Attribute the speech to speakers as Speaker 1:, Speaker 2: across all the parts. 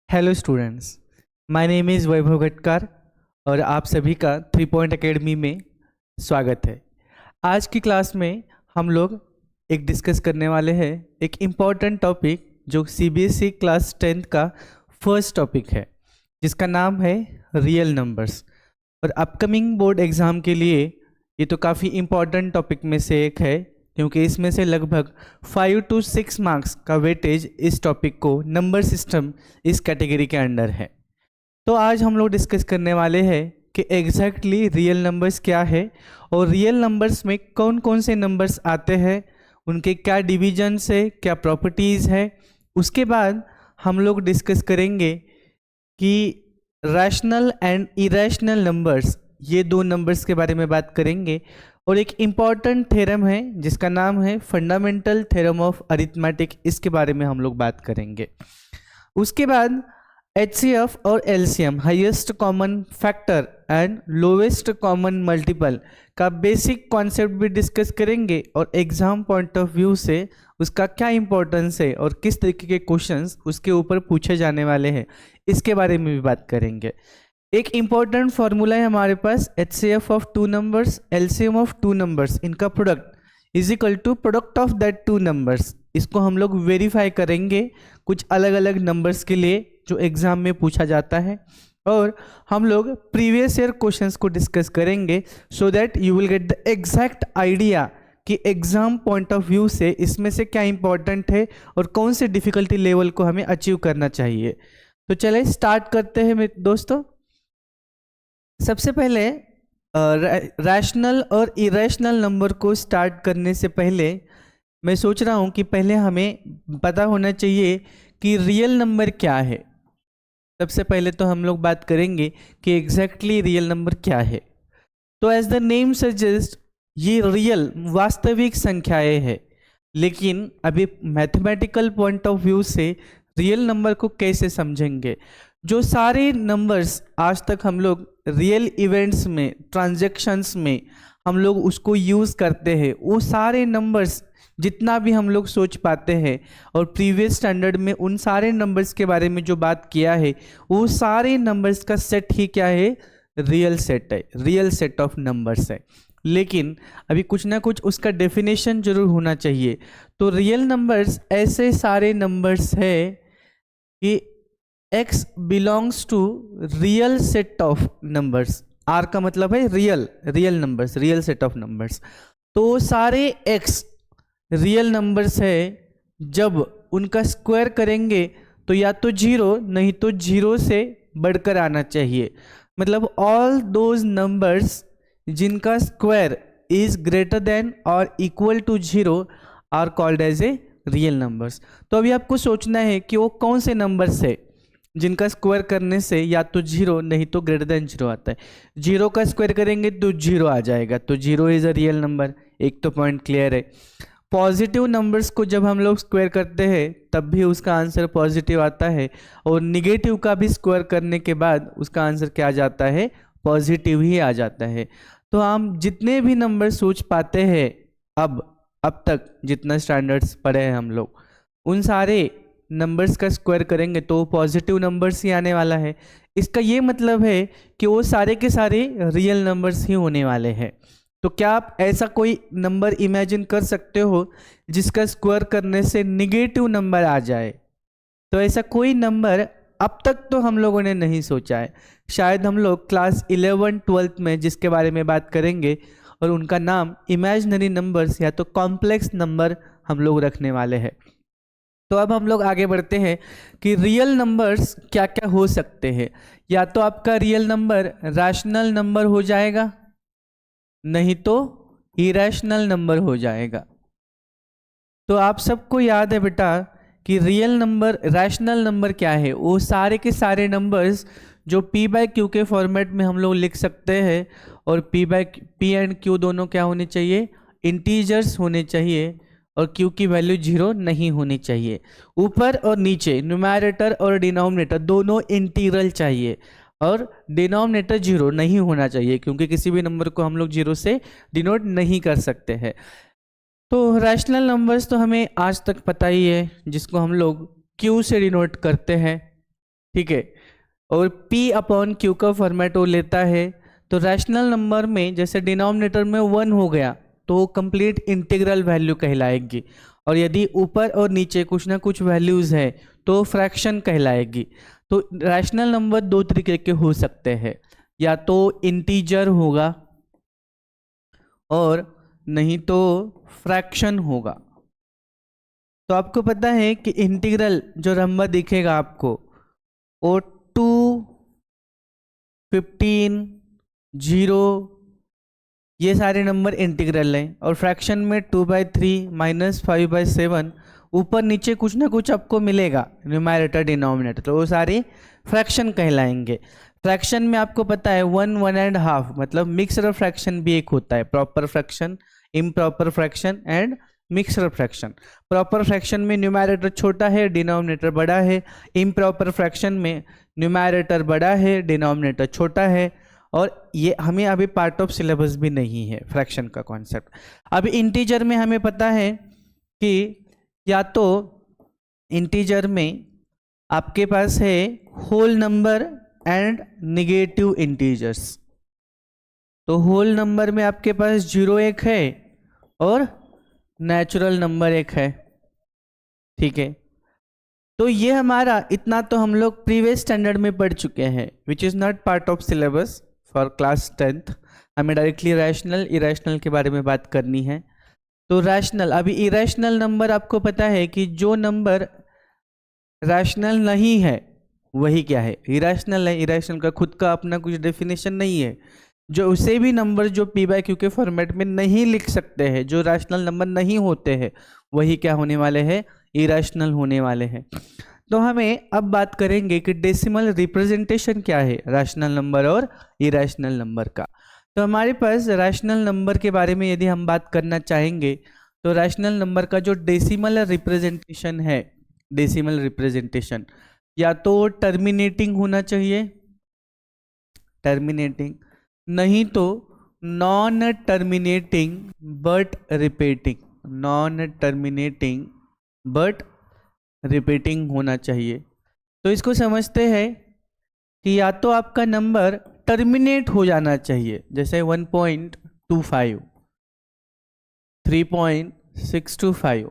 Speaker 1: Hello students, my name is Vaibhav Gatkar और आप सभी का 3 पॉइंट एकेडमी में स्वागत है। आज की क्लास में हम लोग एक डिस्कस करने वाले हैं एक इम्पॉर्टेंट टॉपिक जो सीबीएसई क्लास 10th का फर्स्ट टॉपिक है, जिसका नाम है रियल नंबर्स। और अपकमिंग बोर्ड एग्ज़ाम के लिए ये तो काफ़ी इम्पॉर्टेंट टॉपिक में से एक है, क्योंकि इसमें से लगभग 5 to 6 मार्क्स का वेटेज इस टॉपिक को नंबर सिस्टम इस कैटेगरी के अंडर है। तो आज हम लोग डिस्कस करने वाले हैं कि एग्जैक्टली रियल नंबर्स क्या है और रियल नंबर्स में कौन कौन से नंबर्स आते हैं, उनके क्या डिविजन्स है, क्या प्रॉपर्टीज़ है। उसके बाद हम लोग डिस्कस करेंगे कि रैशनल एंड इरेशनल नंबर्स, ये दो नंबर्स के बारे में बात करेंगे। और एक इम्पॉर्टेंट थ्योरम है जिसका नाम है फंडामेंटल थ्योरम ऑफ अरिथमेटिक, इसके बारे में हम लोग बात करेंगे। उसके बाद एचसीएफ और LCM, highest common factor and lowest common multiple का बेसिक कॉन्सेप्ट भी डिस्कस करेंगे और एग्जाम पॉइंट ऑफ व्यू से उसका क्या इंपॉर्टेंस है और किस तरीके के क्वेश्चंस उसके ऊपर पूछे जाने वाले हैं, इसके बारे में भी बात करेंगे। एक इम्पॉर्टेंट फॉर्मूला है हमारे पास, HCF of two numbers, LCM of two numbers, इनका product is equal to product of that two numbers. इसको हम लोग वेरीफाई करेंगे कुछ अलग अलग नंबर्स के लिए जो एग्जाम में पूछा जाता है, और हम लोग प्रीवियस ईयर क्वेश्चंस को डिस्कस करेंगे so that you will get the exact idea कि एग्जाम पॉइंट ऑफ व्यू से इसमें से क्या इंपॉर्टेंट है और कौन से डिफिकल्टी लेवल को हमें अचीव करना चाहिए। तो चले स्टार्ट करते हैं मेरे दोस्तों। सबसे पहले रैशनल और इरेशनल नंबर को स्टार्ट करने से पहले मैं सोच रहा हूँ कि पहले हमें पता होना चाहिए कि रियल नंबर क्या है। सबसे पहले तो हम लोग बात करेंगे कि एग्जैक्टली रियल नंबर क्या है। तो एज द नेम सजेस्ट, ये रियल वास्तविक संख्याएं है, लेकिन अभी मैथमेटिकल पॉइंट ऑफ व्यू से रियल नंबर को कैसे समझेंगे। जो सारे नंबर्स आज तक हम लोग रियल इवेंट्स में, ट्रांजैक्शंस में हम लोग उसको यूज़ करते हैं, वो सारे नंबर्स जितना भी हम लोग सोच पाते हैं और प्रीवियस स्टैंडर्ड में उन सारे नंबर्स के बारे में जो बात किया है, वो सारे नंबर्स का सेट ही क्या है, रियल सेट है, रियल सेट ऑफ नंबर्स है। लेकिन अभी कुछ ना कुछ उसका डेफिनेशन जरूर होना चाहिए। तो रियल नंबर्स ऐसे सारे नंबर्स है कि x belongs to real set of numbers. r का मतलब है real numbers, real set of numbers. तो सारे x रियल नंबर्स है, जब उनका स्क्वायर करेंगे तो या तो 0 नहीं तो 0 से बढ़कर आना चाहिए। मतलब ऑल दोज नंबर्स जिनका स्क्वायर इज ग्रेटर देन और equal to 0 are called as a real numbers. तो अभी आपको सोचना है कि वो कौन से नंबर्स है जिनका स्क्वायर करने से या तो 0 नहीं तो ग्रेटर देन 0 आता है। 0 का स्क्वायर करेंगे तो 0 आ जाएगा, तो 0 इज अ रियल नंबर। एक तो पॉइंट क्लियर है। पॉजिटिव नंबर्स को जब हम लोग स्क्वायर करते हैं तब भी उसका आंसर पॉजिटिव आता है, और निगेटिव का भी स्क्वायर करने के बाद उसका आंसर क्या आ जाता है, पॉजिटिव ही आ जाता है। तो हम जितने भी नंबर सोच पाते हैं अब तक जितना स्टैंडर्ड्स पढ़े हैं हम लोग, उन सारे नंबर्स का स्क्वायर करेंगे तो पॉजिटिव नंबर्स ही आने वाला है। इसका ये मतलब है कि वो सारे के सारे रियल नंबर्स ही होने वाले हैं। तो क्या आप ऐसा कोई नंबर इमेजिन कर सकते हो जिसका स्क्वायर करने से निगेटिव नंबर आ जाए? तो ऐसा कोई नंबर अब तक तो हम लोगों ने नहीं सोचा है। शायद हम लोग क्लास 11-12 में जिसके बारे में बात करेंगे, और उनका नाम इमेजिनरी नंबर्स या तो कॉम्प्लेक्स नंबर हम लोग रखने वाले हैं। तो अब हम लोग आगे बढ़ते हैं कि रियल नंबर्स क्या क्या हो सकते हैं। या तो आपका रियल नंबर रैशनल नंबर हो जाएगा, नहीं तो इरेशनल नंबर हो जाएगा। तो आप सबको याद है बेटा कि रियल नंबर, रैशनल नंबर क्या है, वो सारे के सारे नंबर्स जो p/q के फॉर्मेट में हम लोग लिख सकते हैं, और p एंड q दोनों क्या होने चाहिए, इंटीजर्स होने चाहिए, और q की वैल्यू 0 नहीं होनी चाहिए। ऊपर और नीचे न्यूमैरेटर और डिनोमिनेटर दोनों इंटीग्रल चाहिए, और डिनोमिनेटर 0 नहीं होना चाहिए, क्योंकि किसी भी नंबर को हम लोग 0 से डिनोट नहीं कर सकते हैं। तो रैशनल नंबर्स तो हमें आज तक पता ही है, जिसको हम लोग q से डिनोट करते हैं, ठीक है, और p अपॉन q का फॉर्मेट वो लेता है। तो रैशनल नंबर में जैसे डिनोमिनेटर में 1 हो गया तो कंप्लीट इंटीग्रल वैल्यू कहलाएगी, और यदि ऊपर और नीचे कुछ ना कुछ वैल्यूज है तो फ्रैक्शन कहलाएगी। तो रैशनल नंबर दो तरीके के हो सकते हैं, या तो इंटीजर होगा और नहीं तो फ्रैक्शन होगा। तो आपको पता है कि इंटीग्रल जो नंबर दिखेगा आपको वो 2, 15, 0 ये सारे नंबर इंटीग्रल हैं, और फ्रैक्शन में 2/3 -5/7 ऊपर नीचे कुछ ना कुछ आपको मिलेगा न्यूमरेटर डिनोमिनेटर, तो वो सारे फ्रैक्शन कहलाएंगे। फ्रैक्शन में आपको पता है 1, 1.5 मतलब मिक्सड फ्रैक्शन भी एक होता है, proper fraction, improper fraction and mixed fraction. Proper fraction में न्यूमरेटर छोटा है डिनोमिनेटर बड़ा है, इम्प्रॉपर फ्रैक्शन में न्यूमरेटर बड़ा है डिनोमिनेटर छोटा है, और ये हमें अभी पार्ट ऑफ सिलेबस भी नहीं है फ्रैक्शन का कॉन्सेप्ट। अभी इंटीजर में हमें पता है कि या तो इंटीजर में आपके पास है whole number and negative integers. तो होल नंबर में आपके पास 0 एक है और नेचुरल नंबर एक है, ठीक है। तो ये हमारा इतना तो हम लोग प्रीवियस स्टैंडर्ड में पढ़ चुके हैं, which is not part of syllabus for class 10th। हमें डायरेक्टली रैशनल इरेशनल के बारे में बात करनी है। तो रैशनल, अभी इरेशनल नंबर आपको पता है कि जो नंबर रैशनल नहीं है वही क्या है, इरेशनल है। इरेशनल का खुद का अपना कुछ डेफिनेशन नहीं है। जो उसे भी नंबर जो p/q के फॉर्मेट में नहीं लिख सकते हैं, जो रैशनल नंबर नहीं होते हैं, वही क्या होने वाले हैं, इरेशनल होने वाले हैं। तो हमें अब बात करेंगे कि डेसिमल रिप्रेजेंटेशन क्या है रैशनल नंबर और इरेशनल नंबर का। तो हमारे पास रैशनल नंबर के बारे में यदि हम बात करना चाहेंगे तो रैशनल नंबर का जो डेसिमल रिप्रेजेंटेशन है, डेसिमल रिप्रेजेंटेशन या तो टर्मिनेटिंग होना चाहिए, टर्मिनेटिंग, नहीं तो non terminating but repeating, non terminating but repeating होना चाहिए। तो इसको समझते हैं कि या तो आपका नंबर टर्मिनेट हो जाना चाहिए, जैसे 1.25, 3.625,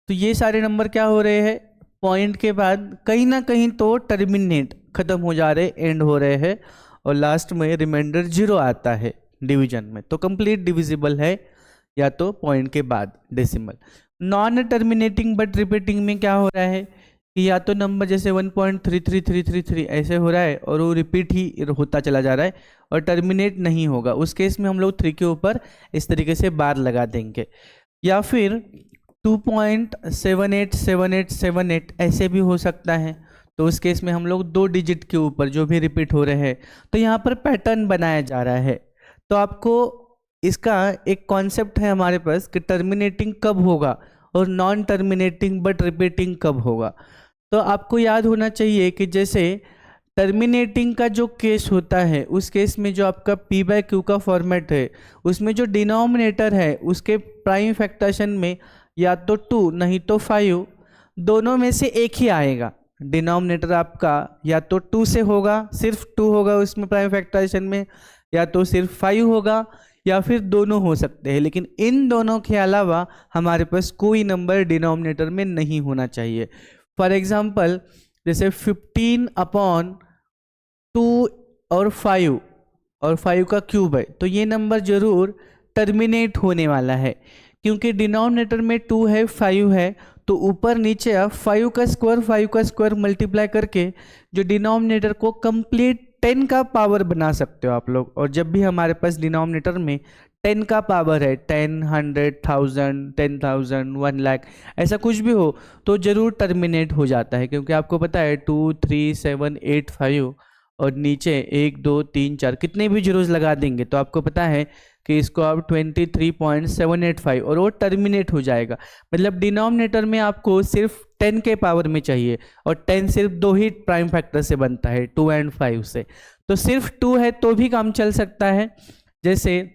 Speaker 1: तो ये सारे नंबर क्या हो रहे हैं, पॉइंट के बाद कहीं ना कहीं तो टर्मिनेट, खत्म हो जा रहे, एंड हो रहे हैं, और लास्ट में रिमाइंडर 0 आता है डिवीजन में, तो कंप्लीट डिविजिबल है या तो पॉइंट के बाद decimal. Non terminating but repeating में क्या हो रहा है कि या तो नंबर जैसे 1.33333 ऐसे हो रहा है और वो रिपीट ही होता चला जा रहा है और टर्मिनेट नहीं होगा, उस केस में हम लोग 3 के ऊपर इस तरीके से बार लगा देंगे। या फिर 2.787878 ऐसे भी हो सकता है, तो उस केस में हम लोग 2 डिजिट के ऊपर जो भी रिपीट हो रहे हैं, तो यहाँ पर पैटर्न बनाया जा रहा है। तो आपको इसका एक कॉन्सेप्ट है हमारे पास कि टर्मिनेटिंग कब होगा और नॉन टर्मिनेटिंग बट रिपीटिंग कब होगा। तो आपको याद होना चाहिए कि जैसे टर्मिनेटिंग का जो केस होता है, उस केस में जो आपका p/q का फॉर्मेट है, उसमें जो डिनोमिनेटर है उसके प्राइम फैक्टरेशन में या तो 2 नहीं तो 5, दोनों में से एक ही आएगा। डिनोमिनेटर आपका या तो 2 से होगा, सिर्फ 2 होगा उसमें प्राइम फैक्टराइजेशन में, या तो सिर्फ 5 होगा, या फिर दोनों हो सकते हैं, लेकिन इन दोनों के अलावा हमारे पास कोई नंबर डिनोमिनेटर में नहीं होना चाहिए। फॉर एग्जाम्पल जैसे 15/2 और 5 का क्यूब है, तो ये नंबर जरूर टर्मिनेट होने वाला है, क्योंकि डिनोमिनेटर में 2 है 5 है, तो ऊपर नीचे आप 5 का स्क्वायर मल्टीप्लाई करके जो डिनोमिनेटर को कंप्लीट 10 का पावर बना सकते हो आप लोग। और जब भी हमारे पास डिनोमिनेटर में 10 का पावर है, 10, 100, 1000, 10,000, 1 लाख, ऐसा कुछ भी हो तो जरूर टर्मिनेट हो जाता है, क्योंकि आपको पता है 2, 3, 7, 8, 5 और नीचे 1, 2, 3, 4 कितने भी जीरोज लगा देंगे तो आपको पता है कि इसको आप 23.785 और वो टर्मिनेट हो जाएगा। मतलब डिनोमिनेटर में आपको सिर्फ 10 के पावर में चाहिए, और 10 सिर्फ 2 ही प्राइम फैक्टर से बनता है, 2 और 5 से, तो सिर्फ 2 है तो भी काम चल सकता है। जैसे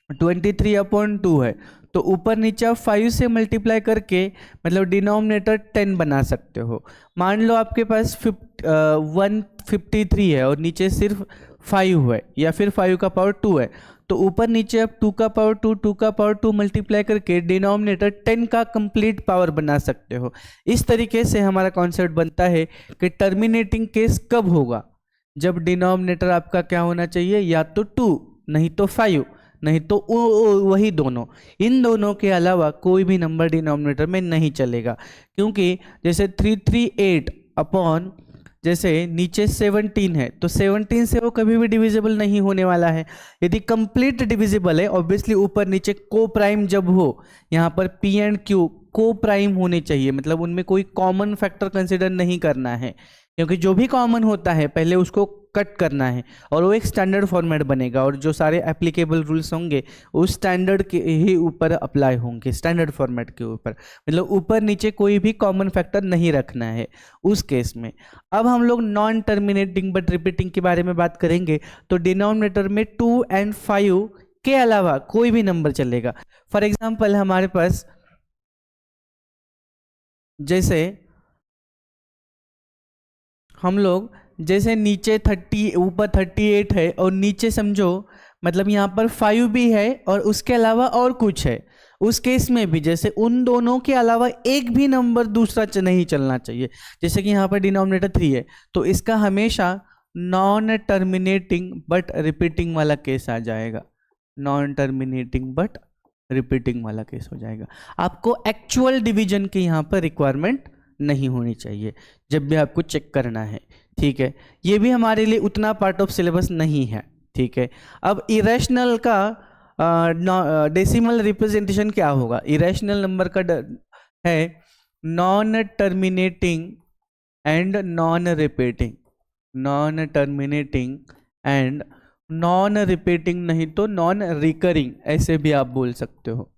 Speaker 1: 23/2 है तो ऊपर नीचे आप 5 से मल्टीप्लाई करके मतलब डिनोमिनेटर 10 बना सकते हो। मान लो आपके पास 153 है और नीचे सिर्फ 5 है या फिर 5 का पावर 2 है, तो ऊपर नीचे आप 2 का पावर 2 2 का पावर 2 मल्टीप्लाई करके डिनोमिनेटर 10 का कंप्लीट पावर बना सकते हो। इस तरीके से हमारा कॉन्सेप्ट बनता है कि टर्मिनेटिंग केस कब होगा, जब डिनोमिनेटर आपका क्या होना चाहिए, या तो 2 नहीं तो 5 नहीं तो वही दोनों, इन दोनों के अलावा कोई भी नंबर डिनोमिनेटर में नहीं चलेगा। क्योंकि जैसे 338 अपॉन जैसे नीचे 17 है तो 17 से वो कभी भी डिविजिबल नहीं होने वाला है। यदि कंप्लीट डिविजिबल है, ऑब्वियसली ऊपर नीचे को प्राइम जब हो, यहाँ पर पी एंड क्यू को प्राइम होने चाहिए, मतलब उनमें कोई कॉमन फैक्टर कंसिडर नहीं करना है, क्योंकि जो भी कॉमन होता है पहले उसको कट करना है और वो एक स्टैंडर्ड फॉर्मेट बनेगा और जो सारे एप्लीकेबल रूल्स होंगे उस स्टैंडर्ड के ही ऊपर अप्लाई होंगे, स्टैंडर्ड फॉर्मेट के ऊपर, मतलब ऊपर नीचे कोई भी कॉमन फैक्टर नहीं रखना है उस केस में। अब हम लोग नॉन टर्मिनेटिंग बट रिपीटिंग के बारे में बात करेंगे। तो डिनोमिनेटर में 2 और 5 के अलावा कोई भी नंबर चलेगा। फॉर एग्जाम्पल हमारे पास जैसे हम लोग जैसे नीचे 30 ऊपर 38 है और नीचे समझो मतलब यहाँ पर 5 भी है और उसके अलावा और कुछ है, उस केस में भी जैसे उन दोनों के अलावा एक भी नंबर दूसरा नहीं चलना चाहिए। जैसे कि यहाँ पर डिनोमिनेटर 3 है तो इसका हमेशा नॉन टर्मिनेटिंग बट रिपीटिंग वाला केस आ जाएगा, नॉन टर्मिनेटिंग बट रिपीटिंग वाला केस हो जाएगा। आपको एक्चुअल डिवीजन की यहाँ पर रिक्वायरमेंट नहीं होनी चाहिए जब भी आपको चेक करना है, ठीक है। ये भी हमारे लिए उतना पार्ट ऑफ सिलेबस नहीं है, ठीक है। अब इरेशनल का डेसिमल रिप्रेजेंटेशन क्या होगा? इरेशनल नंबर का है non terminating and non repeating, non terminating and non repeating, नहीं तो नॉन रिकरिंग, ऐसे भी आप बोल सकते हो।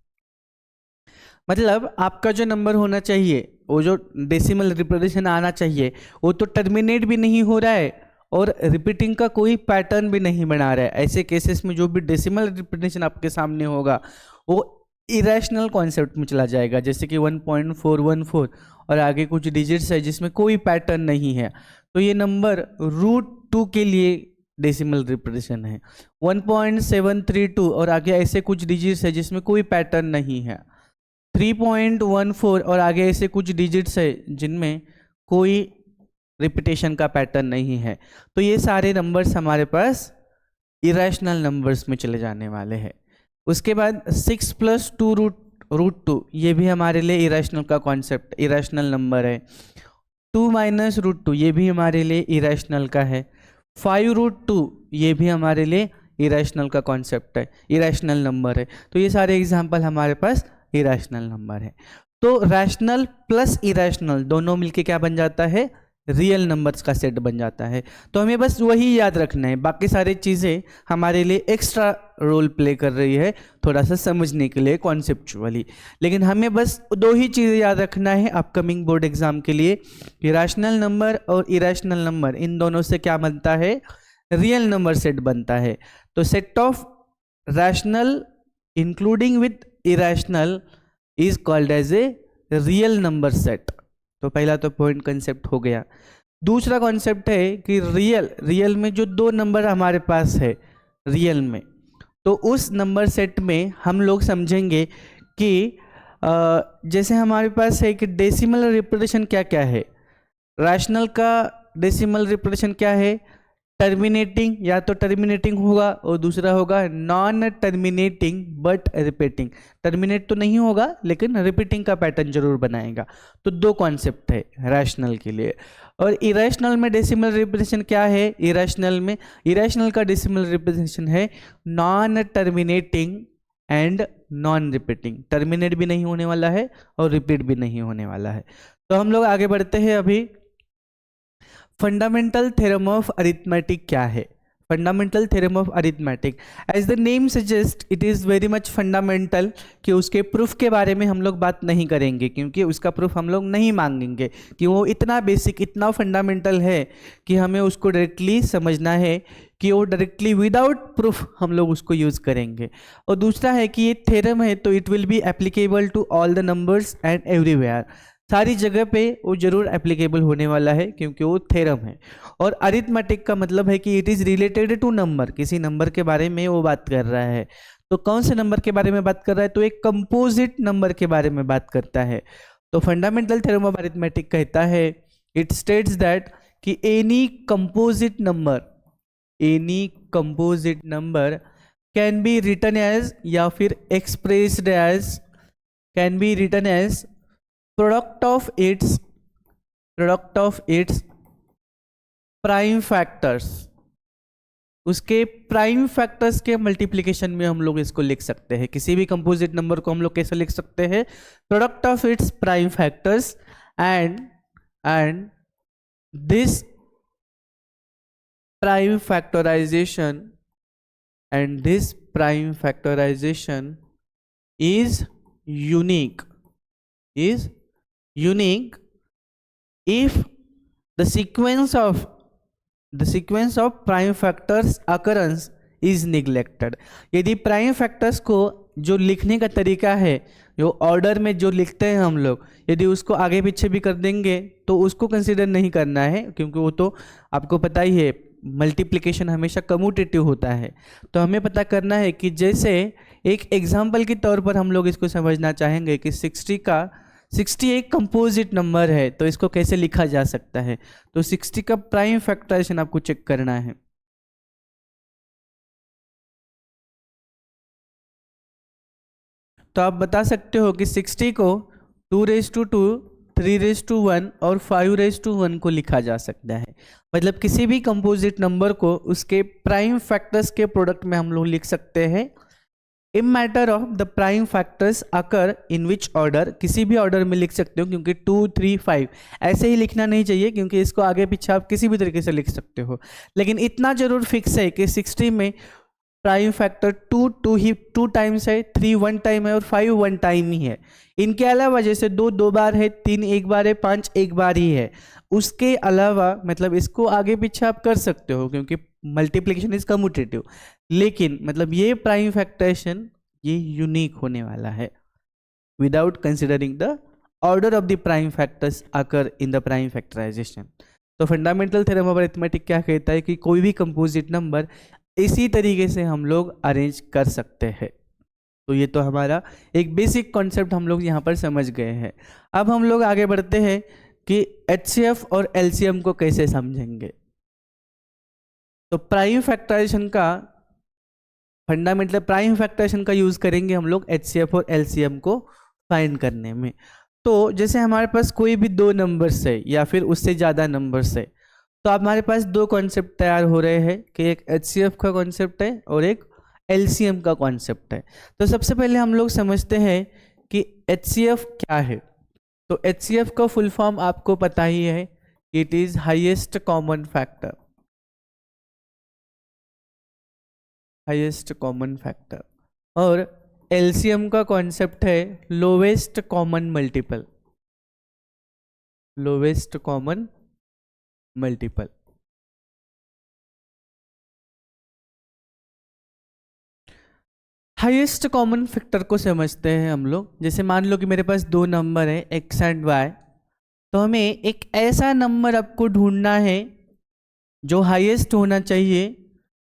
Speaker 1: मतलब आपका जो नंबर होना चाहिए, वो जो डेसिमल रिप्रेजेंटेशन आना चाहिए, वो तो टर्मिनेट भी नहीं हो रहा है और रिपीटिंग का कोई पैटर्न भी नहीं बना रहा है। ऐसे केसेस में जो भी डेसिमल रिप्रेजेंटेशन आपके सामने होगा वो इरेशनल कॉन्सेप्ट में चला जाएगा, जैसे कि 1.414 और आगे कुछ डिजिट्स है जिसमें कोई पैटर्न नहीं है, तो ये नंबर √2 के लिए डेसिमल रिप्रेजेंटेशन है। 1.732 और आगे ऐसे कुछ डिजिट्स है जिसमें कोई पैटर्न नहीं है। 3.14 और आगे ऐसे कुछ डिजिट्स है जिनमें कोई रिपीटेशन का पैटर्न नहीं है। तो ये सारे नंबर्स हमारे पास इरेशनल नंबर्स में चले जाने वाले हैं। उसके बाद 6 + 2 √2, ये भी हमारे लिए इरेशनल का कॉन्सेप्ट, इरेशनल नंबर है। 2 - √2 ये भी हमारे लिए इरेशनल का है। 5 √2 ये भी हमारे लिए इरेशनल का कॉन्सेप्ट है, इरेशनल नंबर है। तो ये सारे एग्जाम्पल हमारे पास इरेशनल नंबर है। तो रैशनल प्लस इरेशनल दोनों मिलके क्या बन जाता है? रियल नंबर्स का सेट बन जाता है। तो हमें बस वही याद रखना है, बाकी सारी चीज़ें हमारे लिए एक्स्ट्रा रोल प्ले कर रही है थोड़ा सा समझने के लिए कॉन्सेप्चुअली, लेकिन हमें बस 2 ही चीज़ें याद रखना है अपकमिंग बोर्ड एग्जाम के लिए कि रैशनल नंबर और इरेशनल नंबर, इन दोनों से क्या बनता है? रियल नंबर सेट बनता है। तो set of rational including with irrational is called as a real number set. तो पहला तो पॉइंट कंसेप्ट हो गया। दूसरा कॉन्सेप्ट है कि रियल में जो 2 नंबर हमारे पास है रियल में, तो उस नंबर सेट में हम लोग समझेंगे कि जैसे हमारे पास है कि डेसिमल रिप्रेजेंटेशन क्या क्या है। रैशनल का डेसिमल रिप्रेजेंटेशन क्या है? टर्मिनेटिंग, या तो टर्मिनेटिंग होगा और दूसरा होगा non terminating but repeating. Terminate तो नहीं होगा लेकिन रिपीटिंग का पैटर्न जरूर बनाएगा। तो 2 कॉन्सेप्ट है रैशनल के लिए। और इरेशनल में डेसिमल रिप्रेजेंटेशन क्या है? इरेशनल का डेसिमल रिप्रेजेंटेशन है non terminating and non repeating. Terminate भी नहीं होने वाला है और रिपीट भी नहीं होने वाला है। तो हम लोग आगे बढ़ते हैं। अभी फंडामेंटल थ्योरम ऑफ अरिथमेटिक क्या है? Fundamental theorem of arithmetic. As the name suggest it is very much fundamental, कि उसके प्रूफ के बारे में हम लोग बात नहीं करेंगे, क्योंकि उसका प्रूफ हम लोग नहीं मांगेंगे, कि वो इतना बेसिक, इतना फंडामेंटल है कि हमें उसको डायरेक्टली समझना है, कि वो डायरेक्टली विदाउट प्रूफ हम लोग उसको यूज़ करेंगे। और दूसरा है कि ये थ्योरम है तो it will be applicable to all the numbers and everywhere, सारी जगह पे वो जरूर एप्लीकेबल होने वाला है, क्योंकि वो थ्योरम है। और अरिथमेटिक का मतलब है कि it is related to number, किसी नंबर के बारे में वो बात कर रहा है। तो कौन से नंबर के बारे में बात कर रहा है? तो एक कंपोजिट नंबर के बारे में बात करता है। तो फंडामेंटल थ्योरम ऑफ अरिथमेटिक कहता है, इट स्टेट्स दैट कि any composite number can be written as, या फिर expressed as, can be written as product of its prime factors. उसके प्राइम फैक्टर्स के मल्टीप्लिकेशन में हम लोग इसको लिख सकते हैं। किसी भी कंपोजिट नंबर को हम लोग कैसे लिख सकते हैं? Product of its prime factors, and this prime factorisation is unique if the sequence of prime factors occurrence is neglected। यदि प्राइम फैक्टर्स को जो लिखने का तरीका है, जो ऑर्डर में जो लिखते हैं हम लोग, यदि उसको आगे पीछे भी कर देंगे तो उसको कंसीडर नहीं करना है, क्योंकि वो तो आपको पता ही है, मल्टीप्लिकेशन हमेशा कम्यूटेटिव होता है। तो हमें पता करना है कि जैसे एक एग्जाम्पल के तौर पर हम लोग इसको समझना चाहेंगे कि 60 एक कंपोजिट नंबर है, तो इसको कैसे लिखा जा सकता है। तो 60 का प्राइम फैक्टराइजेशन आपको चेक करना है। तो आप बता सकते हो कि 60 को 2^2, 3^1 और 5^1 को लिखा जा सकता है। मतलब किसी भी कंपोजिट नंबर को उसके प्राइम फैक्टर्स के प्रोडक्ट में हम लोग लिख सकते हैं। इन matter of the prime factors occur in which order, किसी भी ऑर्डर में लिख सकते हो, क्योंकि 2, 3, 5 ऐसे ही लिखना नहीं चाहिए, क्योंकि इसको आगे पीछे आप किसी भी तरीके से लिख सकते हो। लेकिन इतना जरूर फिक्स है कि 60 में प्राइम फैक्टर 2 टाइम्स है, 3 1 टाइम है और 5 1 टाइम ही है। इनके अलावा जैसे 2 बार है, 3 एक बार है, 5 एक बार ही है। उसके अलावा मतलब इसको आगे पीछे आप कर सकते हो, क्योंकि मल्टीप्लिकेशन इज कम्यूटेटिव। लेकिन मतलब ये प्राइम फैक्टराइजेशन ये यूनिक होने वाला है, without considering the order of the prime factors occur in the prime factorisation. तो फंडामेंटल थ्योरम ऑफ अरिथमेटिक क्या कहता है कि कोई भी कंपोजिट नंबर इसी तरीके से हम लोग अरेंज कर सकते हैं। तो ये तो हमारा एक बेसिक कॉन्सेप्ट हम लोग यहाँ पर समझ गए हैं। अब हम लोग आगे बढ़ते हैं कि एचसीएफ और एलसीएम को कैसे समझेंगे। तो प्राइम फैक्टराइजेशन का फंडामेंटल प्राइम फैक्टराइजेशन का यूज करेंगे हम लोग एचसीएफ और एलसीएम को फाइंड करने में। तो जैसे हमारे पास कोई भी 2 नंबर्स है या फिर उससे ज़्यादा नंबर्स है, तो हमारे पास 2 कॉन्सेप्ट तैयार हो रहे हैं कि एक एचसीएफ का कॉन्सेप्ट है और एक एलसीएम का कॉन्सेप्ट है। तो सबसे पहले हम लोग समझते हैं कि एचसीएफ क्या है। तो एचसीएफ का फुल फॉर्म आपको पता ही है, it is highest common factor, और एलसीएम का कॉन्सेप्ट है lowest common multiple. Highest common factor को समझते हैं हम लोग। जैसे मान लो कि मेरे पास 2 नंबर है x एंड y, तो हमें एक ऐसा नंबर आपको ढूंढना है जो हाईएस्ट होना चाहिए,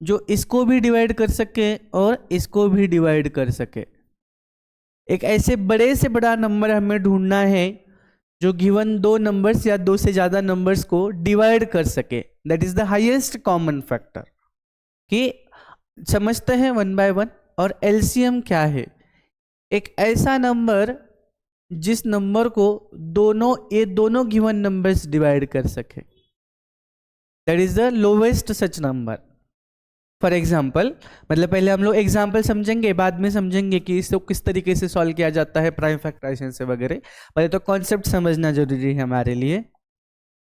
Speaker 1: जो इसको भी डिवाइड कर सके और इसको भी डिवाइड कर सके। एक ऐसे बड़े से बड़ा नंबर हमें ढूंढना है जो गिवन 2 नंबर्स या 2 से ज़्यादा नंबर्स को डिवाइड कर सके, that is the highest common factor. कि समझते हैं 1 बाय 1। और एलसीएम क्या है? एक ऐसा नंबर जिस नंबर को दोनों गिवन नंबर्स डिवाइड कर सके, that is the lowest such number. For example, मतलब पहले हम लोग एग्जाम्पल समझेंगे, बाद में समझेंगे कि इसको किस तरीके से सॉल्व किया जाता है प्राइम फैक्टराइजेशन से वगैरह। पहले तो कॉन्सेप्ट समझना जरूरी है हमारे लिए।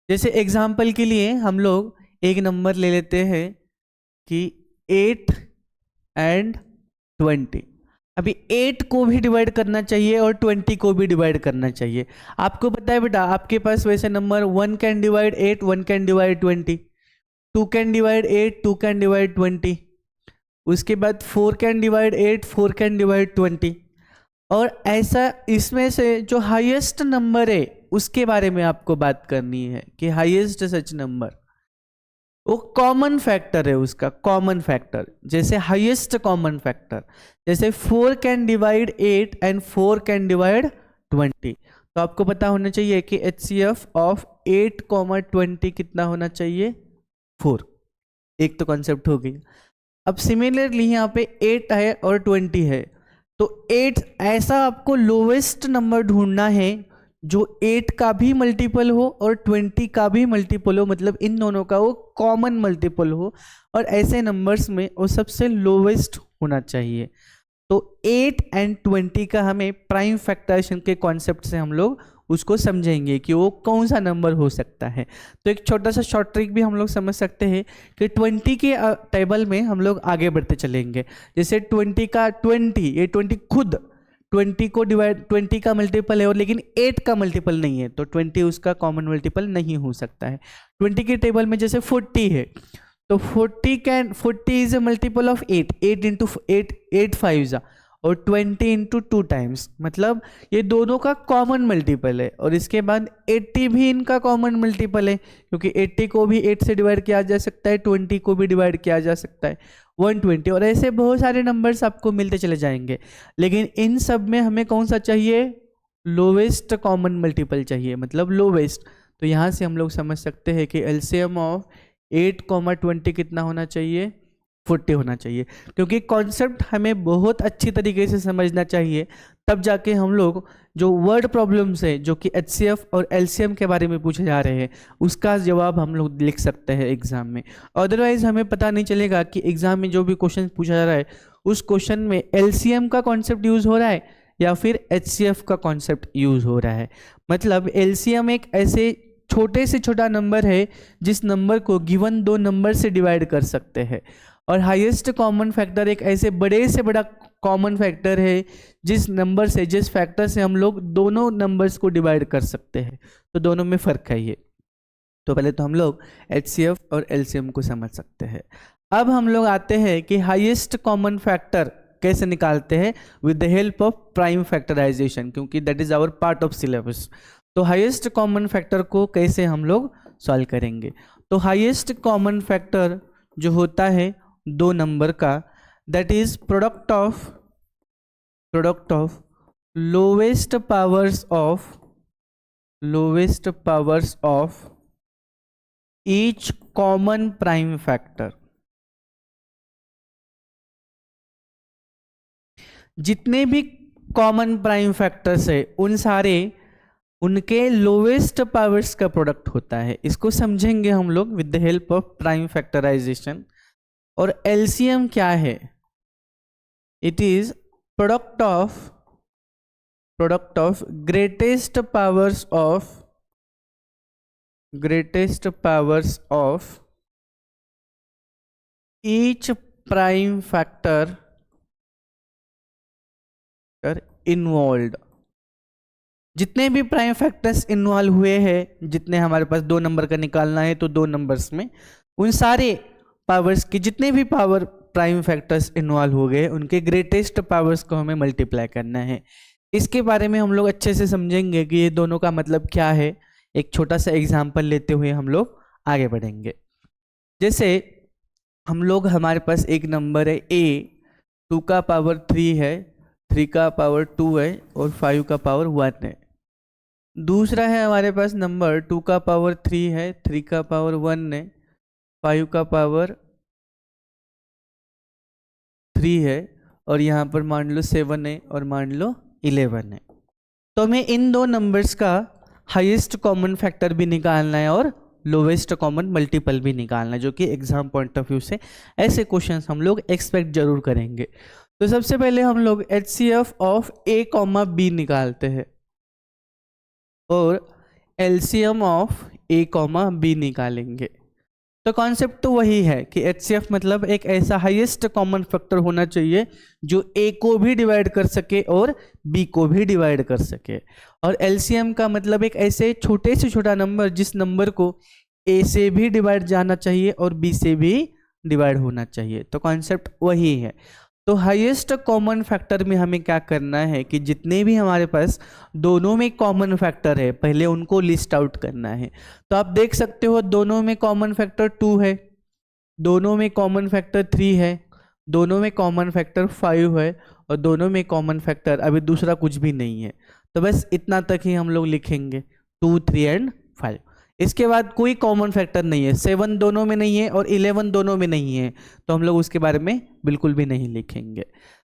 Speaker 1: जैसे एग्जाम्पल के लिए हम लोग एक नंबर ले लेते हैं कि 8 एंड 20, अभी 8 को भी डिवाइड करना चाहिए और 20 को भी डिवाइड करना चाहिए। आपको पता है बेटा, आपके पास वैसे number 1 can divide 8, 1 can divide 20, 2 can divide 8, 2 can divide 20, उसके बाद 4 कैन डिवाइड 8, 4 कैन डिवाइड 20, और ऐसा इसमें से जो हाईएस्ट नंबर है उसके बारे में आपको बात करनी है कि हाईएस्ट सच नंबर, वो कॉमन फैक्टर है उसका, कॉमन फैक्टर, जैसे हाईएस्ट कॉमन फैक्टर, जैसे 4 can divide 8 and 4 can divide 20। तो आपको पता होना चाहिए कि HCF ऑफ 8, 20 कितना होना चाहिए, 4। एक तो कॉन्सेप्ट हो गई। अब सिमिलरली यहाँ पे 8 है और 20 है, तो 8 ऐसा आपको लोवेस्ट नंबर ढूंढना है जो 8 का भी मल्टीपल हो और 20 का भी मल्टीपल हो, मतलब इन दोनों का वो कॉमन मल्टीपल हो, और ऐसे नंबर्स में वो सबसे लोवेस्ट होना चाहिए। तो 8 एंड 20 का हमें प्राइम फैक्टराइजेशन के कॉन्सेप्ट से हम लोग उसको समझेंगे कि वो कौन सा नंबर हो सकता है। तो एक छोटा सा शॉर्ट ट्रिक भी हम लोग समझ सकते हैं कि 20 के टेबल में हम लोग आगे बढ़ते चलेंगे। जैसे 20 का 20, ये 20 खुद 20 को डिवाइड 20 का मल्टीपल है और लेकिन 8 का मल्टीपल नहीं है, तो 20 उसका कॉमन मल्टीपल नहीं हो सकता है। 20 के टेबल में जैसे 40 है, तो 40 is a multiple of 8, 8 into 8 5 और 20 इंटू 2 टाइम्स, मतलब ये दोनों का कॉमन मल्टीपल है। और इसके बाद 80 भी इनका कॉमन मल्टीपल है, क्योंकि 80 को भी 8 से डिवाइड किया जा सकता है, 20 को भी डिवाइड किया जा सकता है, 120, और ऐसे बहुत सारे नंबर्स आपको मिलते चले जाएंगे। लेकिन इन सब में हमें कौन सा चाहिए, लोवेस्ट कॉमन मल्टीपल चाहिए, मतलब लोवेस्ट। तो यहाँ से हम लोग समझ सकते हैं कि एलसीएम ऑफ 8, 20 कितना होना चाहिए, 40 होना चाहिए। क्योंकि कॉन्सेप्ट हमें बहुत अच्छी तरीके से समझना चाहिए, तब जाके हम लोग जो वर्ड प्रॉब्लम्स है जो कि HCF और LCM के बारे में पूछे जा रहे हैं उसका जवाब हम लोग लिख सकते हैं एग्जाम में। अदरवाइज हमें पता नहीं चलेगा कि एग्जाम में जो भी क्वेश्चन पूछा जा रहा है उस क्वेश्चन में LCM का कॉन्सेप्ट यूज हो रहा है या फिर HCF का कॉन्सेप्ट यूज हो रहा है। मतलब LCM एक ऐसे छोटे से छोटा नंबर है जिस नंबर को गिवन दो नंबर से डिवाइड कर सकते हैं, और हाईएस्ट कॉमन फैक्टर एक ऐसे बड़े से बड़ा कॉमन फैक्टर है जिस नंबर से, जिस फैक्टर से हम लोग दोनों नंबर्स को डिवाइड कर सकते हैं। तो दोनों में फ़र्क है ये। तो पहले तो हम लोग HCF और LCM को समझ सकते हैं। अब हम लोग आते हैं कि हाईएस्ट कॉमन फैक्टर कैसे निकालते हैं with the help of prime factorization, क्योंकि that is our part of syllabus. तो हाईएस्ट कॉमन फैक्टर को कैसे हम लोग सॉल्व करेंगे। तो हाईएस्ट कॉमन फैक्टर जो होता है दो नंबर का, that is product of lowest powers of each common prime factor. जितने भी कॉमन प्राइम फैक्टर्स है उन सारे उनके लोवेस्ट पावर्स का प्रोडक्ट होता है। इसको समझेंगे हम लोग with the help of prime factorisation. और LCM क्या है, it is product of greatest powers of each prime factor involve. जितने भी प्राइम फैक्टर्स इन्वॉल्व हुए हैं, जितने हमारे पास दो नंबर का निकालना है तो दो नंबर्स में उन सारे पावर्स की जितने भी पावर प्राइम फैक्टर्स इन्वॉल्व हो गए उनके ग्रेटेस्ट पावर्स को हमें मल्टीप्लाई करना है। इसके बारे में हम लोग अच्छे से समझेंगे कि ये दोनों का मतलब क्या है। एक छोटा सा एग्जाम्पल लेते हुए हम लोग आगे बढ़ेंगे। जैसे हम लोग, हमारे पास एक नंबर है A, 2 का पावर 3 है, 3 का पावर 2 है और 5 का पावर 1 है। दूसरा है हमारे पास नंबर 2 का पावर 3 है, 3 का पावर 1 है, 5 का पावर 3 है, और यहाँ पर मान लो 7 है और मान लो 11 है। तो हमें इन दो नंबर्स का हाईएस्ट कॉमन फैक्टर भी निकालना है और लोवेस्ट कॉमन मल्टीपल भी निकालना है, जो कि एग्जाम पॉइंट ऑफ व्यू से ऐसे क्वेश्चंस हम लोग एक्सपेक्ट जरूर करेंगे। तो सबसे पहले हम लोग HCF ऑफ A, B निकालते हैं और LCM ऑफ A, B निकालेंगे। तो कॉन्सेप्ट तो वही है कि HCF मतलब एक ऐसा हाईएस्ट कॉमन फैक्टर होना चाहिए जो A को भी डिवाइड कर सके और B को भी डिवाइड कर सके, और LCM का मतलब एक ऐसे छोटे से छोटा नंबर जिस नंबर को A से भी डिवाइड जाना चाहिए और B से भी डिवाइड होना चाहिए। तो कॉन्सेप्ट वही है। तो हाईएस्ट कॉमन फैक्टर में हमें क्या करना है कि जितने भी हमारे पास दोनों में कॉमन फैक्टर है पहले उनको लिस्ट आउट करना है। तो आप देख सकते हो दोनों में कॉमन फैक्टर 2 है, दोनों में कॉमन फैक्टर 3 है, दोनों में कॉमन फैक्टर 5 है, और दोनों में कॉमन फैक्टर अभी दूसरा कुछ भी नहीं है। तो बस इतना तक ही हम लोग लिखेंगे 2, 3 एंड 5। इसके बाद कोई कॉमन फैक्टर नहीं है, 7 दोनों में नहीं है और 11 दोनों में नहीं है, तो हम लोग उसके बारे में बिल्कुल भी नहीं लिखेंगे।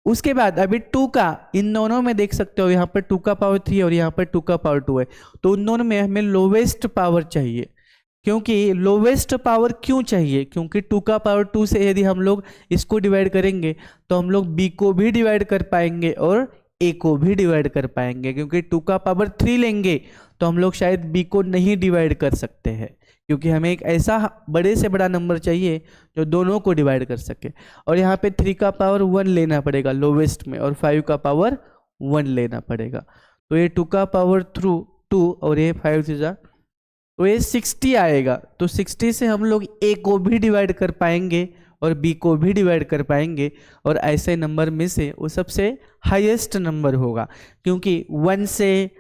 Speaker 1: उसके बाद अभी 2 का इन दोनों में देख सकते हो, यहाँ पर 2 का पावर 3 और यहाँ पर 2 का पावर 2 है, तो उन दोनों में हमें लोवेस्ट पावर चाहिए। क्योंकि लोवेस्ट पावर क्यों चाहिए? क्योंकि 2 का पावर 2 से यदि हम लोग इसको डिवाइड करेंगे तो हम लोग B को भी डिवाइड कर पाएंगे और A को भी डिवाइड कर पाएंगे। क्योंकि 2 का पावर 3 लेंगे तो हम लोग शायद B को नहीं डिवाइड कर सकते हैं, क्योंकि हमें एक ऐसा बड़े से बड़ा नंबर चाहिए जो दोनों को डिवाइड कर सके। और यहाँ पे 3 का पावर 1 लेना पड़ेगा लोवेस्ट में, और 5 का पावर 1 लेना पड़ेगा। तो ये 2 का पावर 2 और ये 5 से जा, तो ये 60 आएगा। तो 60 से हम लोग A को भी डिवाइड कर पाएंगे और B को भी डिवाइड कर पाएंगे, और ऐसे नंबर में से वो सबसे हाईएस्ट नंबर होगा। क्योंकि 1 से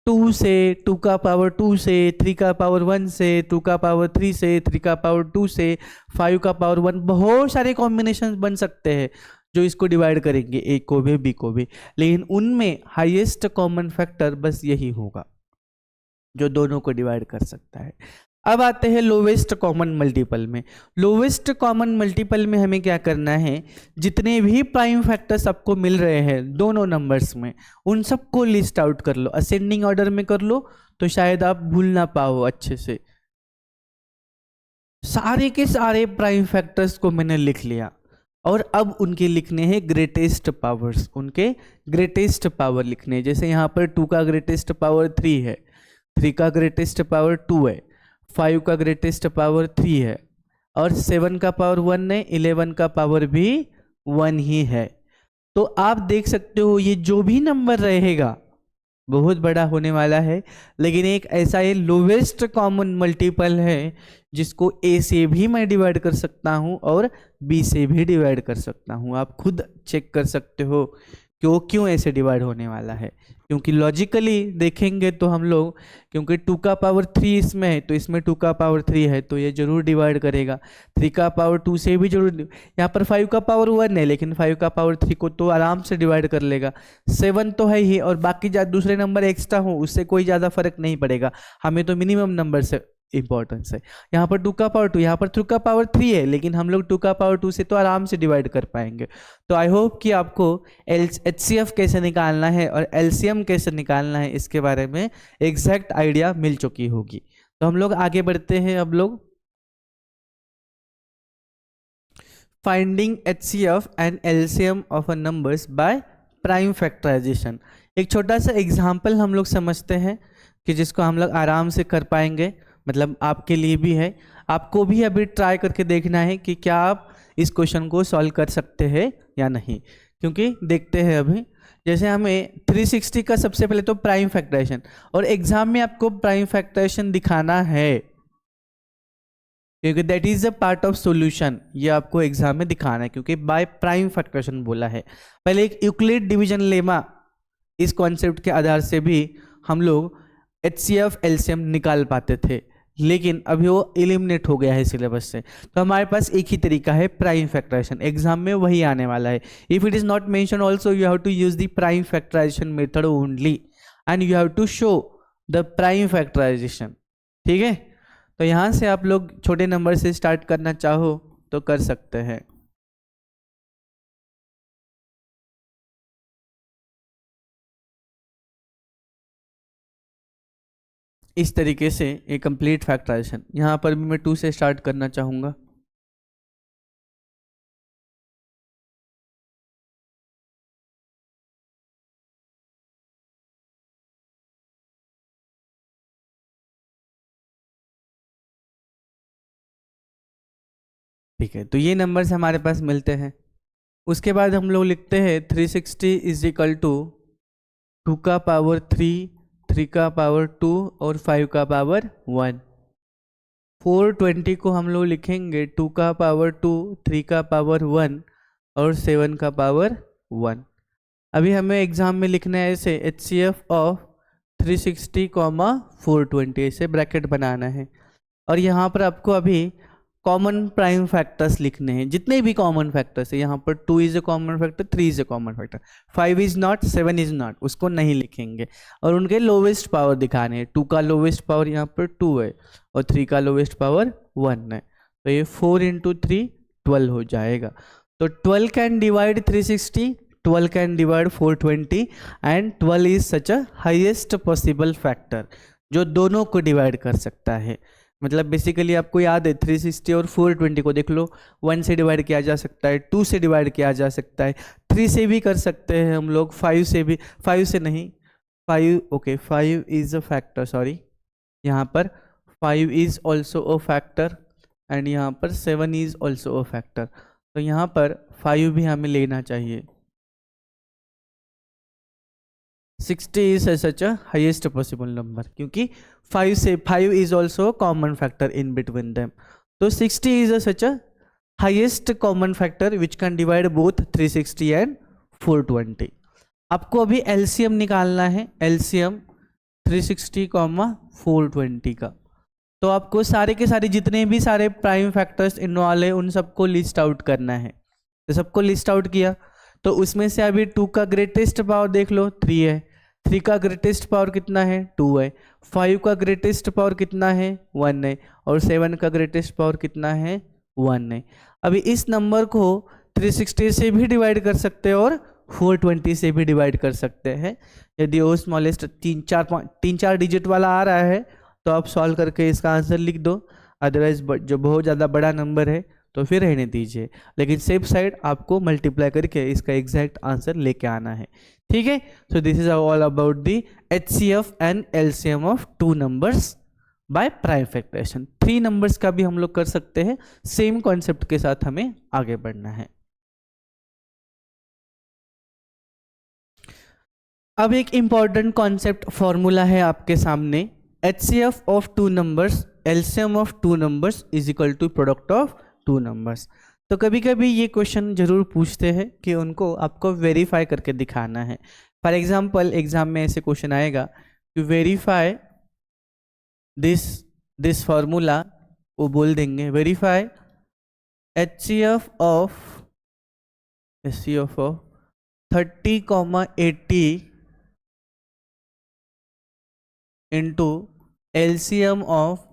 Speaker 1: 2 से 2 का पावर 2 से 3 का पावर 1 से 2 का पावर 3 से 3 का पावर 2 से 5 का पावर 1, बहुत सारे कॉम्बिनेशन बन सकते हैं जो इसको डिवाइड करेंगे A को भी B को भी, लेकिन उनमें हाईएस्ट कॉमन फैक्टर बस यही होगा जो दोनों को डिवाइड कर सकता है। अब आते हैं लोवेस्ट कॉमन मल्टीपल में। लोवेस्ट कॉमन मल्टीपल में हमें क्या करना है, जितने भी प्राइम फैक्टर्स आपको मिल रहे हैं दोनों नंबर्स में उन सबको लिस्ट आउट कर लो, असेंडिंग ऑर्डर में कर लो, तो शायद आप भूल ना पाओ अच्छे से। सारे के सारे प्राइम फैक्टर्स को मैंने लिख लिया, और अब उनके लिखने हैं ग्रेटेस्ट पावर्स, उनके ग्रेटेस्ट पावर लिखने हैं। जैसे यहाँ पर 2 का ग्रेटेस्ट पावर 3 है, 3 का ग्रेटेस्ट पावर 2 है, 5 का ग्रेटेस्ट पावर 3 है, और 7 का पावर 1 है, 11 का पावर भी 1 ही है। तो आप देख सकते हो ये जो भी नंबर रहेगा बहुत बड़ा होने वाला है, लेकिन एक ऐसा ये लोवेस्ट कॉमन मल्टीपल है जिसको A से भी मैं डिवाइड कर सकता हूं और B से भी डिवाइड कर सकता हूं। आप खुद चेक कर सकते हो क्यों ऐसे डिवाइड होने वाला है। क्योंकि लॉजिकली देखेंगे तो हम लोग, क्योंकि 2 का पावर 3 इसमें है तो इसमें 2 का पावर 3 है, तो ये जरूर डिवाइड करेगा। 3 का पावर 2 से भी जरूर, यहाँ पर 5 का पावर 1 है लेकिन 5 का पावर 3 को तो आराम से डिवाइड कर लेगा। 7 तो है ही, और बाकी दूसरे नंबर एक्स्ट्रा हो उससे कोई ज़्यादा फर्क नहीं पड़ेगा, हमें तो मिनिमम नंबर से इंपॉर्टेंस है। यहाँ पर 2 का पावर 2, यहाँ पर 3 का पावर 3 है, लेकिन हम लोग 2 का पावर 2 से तो आराम से डिवाइड कर पाएंगे। तो आई होप कि आपको HCF कैसे निकालना है और LCM कैसे निकालना है इसके बारे में एग्जैक्ट आइडिया मिल चुकी होगी। तो हम लोग आगे बढ़ते हैं। अब लोग finding HCF and LCM of a numbers by prime factorisation. एक छोटा सा एग्जाम्पल हम लोग समझते हैं कि जिसको हम लोग आराम से कर पाएंगे, मतलब आपके लिए भी है, आपको भी अभी ट्राई करके देखना है कि क्या आप इस क्वेश्चन को सॉल्व कर सकते हैं या नहीं। क्योंकि देखते हैं अभी, जैसे हमें 360 का सबसे पहले तो प्राइम फैक्टराइजेशन, और एग्जाम में आपको प्राइम फैक्टराइजेशन दिखाना है क्योंकि that is a part of solution, ये आपको एग्जाम में दिखाना है क्योंकि बाय प्राइम फैक्टराइजेशन बोला है। पहले एक यूक्लिड डिवीजन लेमा, इस कॉन्सेप्ट के आधार से भी हम लोग HCF LCM निकाल पाते थे, लेकिन अभी वो एलिमिनेट हो गया है सिलेबस से। तो हमारे पास एक ही तरीका है प्राइम फैक्टराइजेशन, एग्जाम में वही आने वाला है। If it is not mention also you have to use the prime factorisation method only and you have to show the prime factorisation. ठीक है, तो यहाँ से आप लोग छोटे नंबर से स्टार्ट करना चाहो तो कर सकते हैं। इस तरीके से एक कंप्लीट फैक्टराइजेशन, यहाँ पर भी मैं 2 से स्टार्ट करना चाहूँगा। ठीक है, तो ये नंबर्स हमारे पास मिलते हैं। उसके बाद हम लोग लिखते हैं 360 इज इक्वल टू 2 का पावर 3, 3 का पावर 2 और 5 का पावर 1। 420 को हम लोग लिखेंगे 2 का पावर 2, 3 का पावर 1 और 7 का पावर 1। अभी हमें एग्जाम में लिखना है ऐसे HCF ऑफ 360 कॉमा 420, ऐसे ब्रैकेट बनाना है। और यहाँ पर आपको अभी कॉमन प्राइम फैक्टर्स लिखने हैं, जितने भी कॉमन फैक्टर्स है। यहाँ पर 2 is a common factor, 3 is a common factor, 5 is not, 7 is not, उसको नहीं लिखेंगे। और उनके लोवेस्ट पावर दिखाने हैं। 2 का लोवेस्ट पावर यहाँ पर 2 है और 3 का लोवेस्ट पावर 1 है, तो ये 4 इंटू 3 12 हो जाएगा। तो 12 can divide 360, 12 can divide 420 and 12 is such a highest possible factor जो दोनों को डिवाइड कर सकता है। मतलब बेसिकली आपको याद है 360 और 420 को देख लो, 1 से डिवाइड किया जा सकता है, 2 से डिवाइड किया जा सकता है, 3 से भी कर सकते हैं हम लोग, 5 से भी, 5 से नहीं, 5 okay 5 is a factor, sorry, यहाँ पर 5 is also a factor and यहाँ पर 7 इज ऑल्सो अ फैक्टर। तो यहाँ पर 5 भी हमें लेना चाहिए। 60 is such a highest possible number क्योंकि 5 is also a common factor in between them. तो 60 is such a highest common factor which can divide both 360 and 420. आपको अभी LCM निकालना है, LCM 360 420 का। तो आपको सारे के सारे जितने भी सारे प्राइम फैक्टर्स इन्वॉल्व है उन सबको लिस्ट आउट करना है। तो सबको लिस्ट आउट किया तो उसमें से अभी 2 का ग्रेटेस्ट पावर देख लो 3 है, 3 का ग्रेटेस्ट पावर कितना है 2 है, 5 का ग्रेटेस्ट पावर कितना है 1 है और 7 का ग्रेटेस्ट पावर कितना है 1 है। अभी इस नंबर को 360 से भी डिवाइड कर सकते हैं और 420 से भी डिवाइड कर सकते हैं। यदि वो स्मॉलेस्ट 3-4 डिजिट वाला आ रहा है तो आप सॉल्व करके इसका आंसर लिख दो, अदरवाइज जो बहुत ज़्यादा बड़ा नंबर है तो फिर रहने दीजिए, लेकिन सेफ साइड आपको मल्टीप्लाई करके इसका एग्जैक्ट आंसर लेके आना है। ठीक है, so this is all about the HCF and LCM of 2 numbers by prime factorisation. 3 numbers का भी हम लोग कर सकते हैं, सेम कॉन्सेप्ट के साथ हमें आगे बढ़ना है। अब एक इंपॉर्टेंट कॉन्सेप्ट फॉर्मूला है आपके सामने, HCF of 2 numbers, LCM of 2 numbers is equal to product of 2 numbers. तो कभी कभी ये क्वेश्चन जरूर पूछते हैं कि उनको आपको वेरीफाई करके दिखाना है। फॉर एग्जांपल एग्जाम में ऐसे क्वेश्चन आएगा कि वेरीफाई दिस फॉर्मूला, वो बोल देंगे verify HCF of 30,80 into LCM of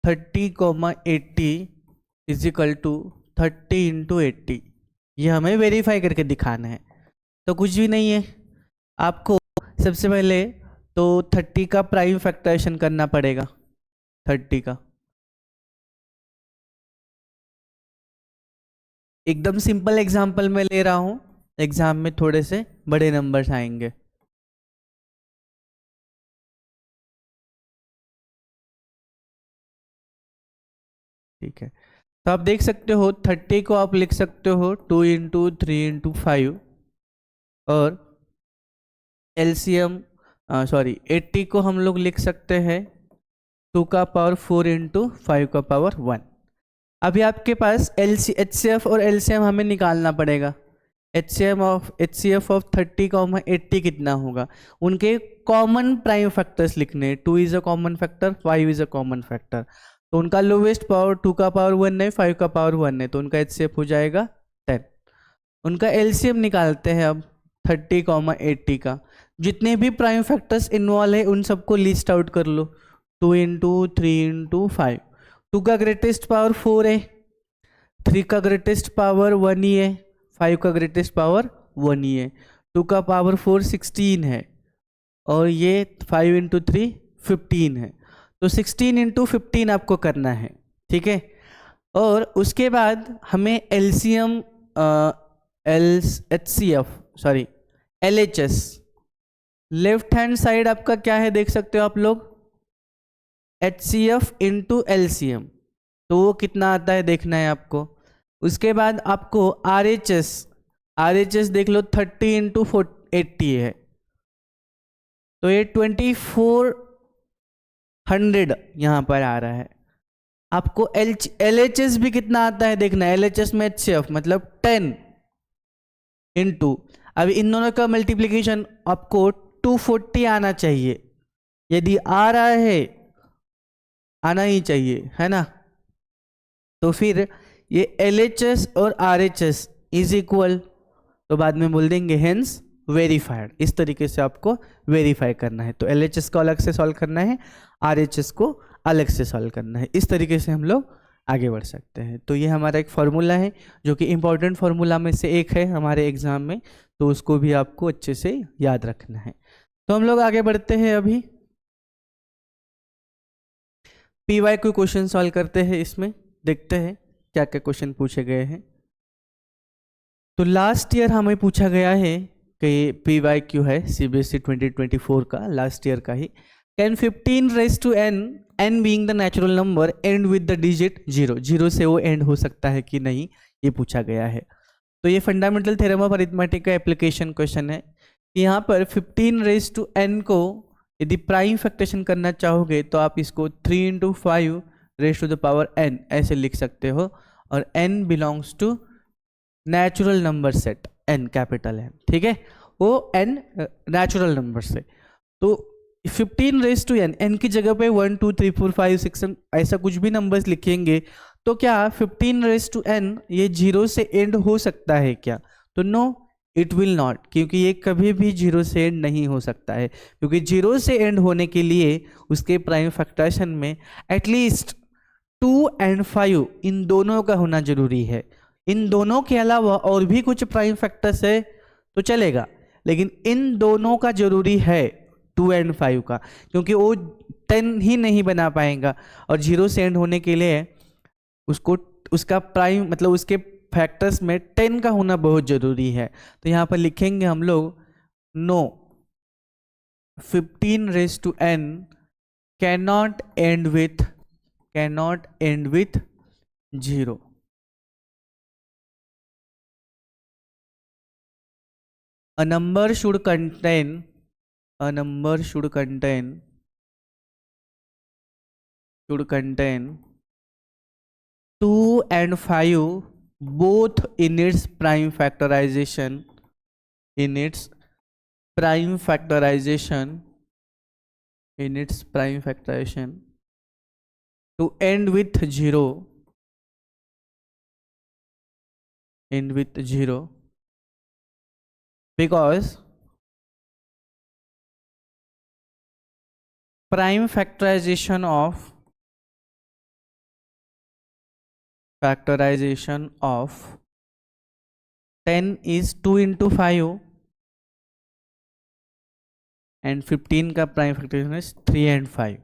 Speaker 1: 30,80 is equal to 30 into 80। ये हमें वेरीफाई करके दिखाना है। तो कुछ भी नहीं है, आपको सबसे पहले तो 30 का प्राइम फैक्टराइजेशन करना पड़ेगा। 30 का एकदम सिंपल एग्जांपल में ले रहा हूं, एग्जाम में थोड़े से बड़े नंबर्स आएंगे। ठीक है, तो आप देख सकते हो 30 को आप लिख सकते हो 2 इंटू 3 इंटू 5 और LCM 80 को हम लोग लिख सकते हैं 2 का पावर 4 इंटू 5 का पावर 1। अभी आपके पास HCF और LCM हमें निकालना पड़ेगा। HCF ऑफ 30,80 कितना होगा, उनके कॉमन प्राइम फैक्टर्स लिखने। 2 is a common factor, 5 is a common factor, तो उनका लोवेस्ट पावर 2 का पावर 1 है, 5 का पावर 1 है, तो उनका HCF हो जाएगा 10। उनका LCM निकालते हैं अब 30,80 का। जितने भी प्राइम फैक्टर्स इन्वॉल्व है उन सबको लिस्ट आउट कर लो। 2 इंटू 3 इंटू 5, 2 का ग्रेटेस्ट पावर 4 है, 3 का ग्रेटेस्ट पावर 1 ही है, 5 का ग्रेटेस्ट पावर 1 ही है, 2 का पावर 4 16 है और ये 5 इंटू 3 15 है। तो 16 इंटू 15 आपको करना है। ठीक है, और उसके बाद हमें LCM LHS left hand side आपका क्या है देख सकते हो आप लोग, HCF इंटू LCM, तो वो कितना आता है देखना है आपको। उसके बाद आपको RHS देख लो 30 इंटू 80 है, तो ये 2400 यहाँ पर आ रहा है। आपको LHS भी कितना आता है देखना, LHS में HCF मतलब 10 इंटू, अब इन दोनों का मल्टीप्लीकेशन आपको 240 आना चाहिए, यदि आ रहा है, आना ही चाहिए, है ना। तो फिर ये LHS और RHS इज इक्वल, तो बाद में बोल देंगे हेंस वेरीफाइड। इस तरीके से आपको वेरीफाई करना है, तो LHS को अलग से सॉल्व करना है, RHS को अलग से सॉल्व करना है। इस तरीके से हम लोग आगे बढ़ सकते हैं। तो ये हमारा एक फॉर्मूला है जो कि इम्पोर्टेंट फार्मूला में से एक है हमारे एग्जाम में, तो उसको भी आपको अच्छे से याद रखना है। तो हम लोग आगे बढ़ते हैं, अभी PY को क्वेश्चन सॉल्व करते हैं। इसमें देखते हैं क्या क्या क्वेश्चन पूछे गए हैं। तो लास्ट ईयर हमें पूछा गया है कि PYQ है CBSE 2024 का, लास्ट ईयर का ही। Can 15 raised to n being the natural number end with the digit 0, 0 से वो एंड हो सकता है कि नहीं, ये पूछा गया है। तो ये फंडामेंटल थ्योरम ऑफ अरिथमेटिक का एप्लीकेशन क्वेश्चन है कि यहाँ पर 15 raised to n को यदि प्राइम फैक्टरेशन करना चाहोगे तो आप इसको 3 into 5 raised to the power n ऐसे लिख सकते हो, और n belongs to natural number set n, capital N, ठीक है, वो n नेचुरल नंबर से। तो 15 raised to n की जगह पे 1 2 3 4 5 6 ऐसा कुछ भी नंबर्स लिखेंगे तो क्या 15 raised to n ये 0 से एंड हो सकता है क्या? तो नो, इट विल नॉट, क्योंकि ये कभी भी 0 से एंड नहीं हो सकता है, क्योंकि 0 से एंड होने के लिए उसके प्राइम फैक्टरेशन में एटलीस्ट 2 और 5 इन दोनों का होना जरूरी है। इन दोनों के अलावा और भी कुछ प्राइम फैक्टर्स है तो चलेगा, लेकिन इन दोनों का जरूरी है 2 और 5 का, क्योंकि वो 10 ही नहीं बना पाएगा, और 0 से एंड होने के लिए उसको उसका प्राइम मतलब उसके फैक्टर्स में 10 का होना बहुत जरूरी है। तो यहाँ पर लिखेंगे हम लोग no, 15 raised to n cannot end with 0। A number should contain 2 and 5 both in its prime factorization to end with 0 because prime factorization of 10 is 2 into 5 and 15 का prime factorization is 3 and 5।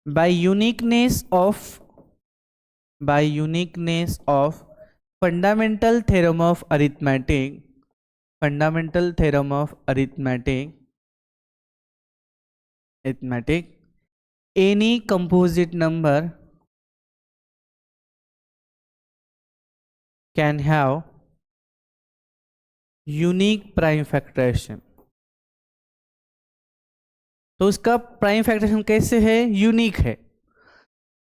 Speaker 1: by uniqueness fundamental theorem of arithmetic, any composite number can have unique prime factorization। तो उसका prime factorisation कैसे है? Unique है।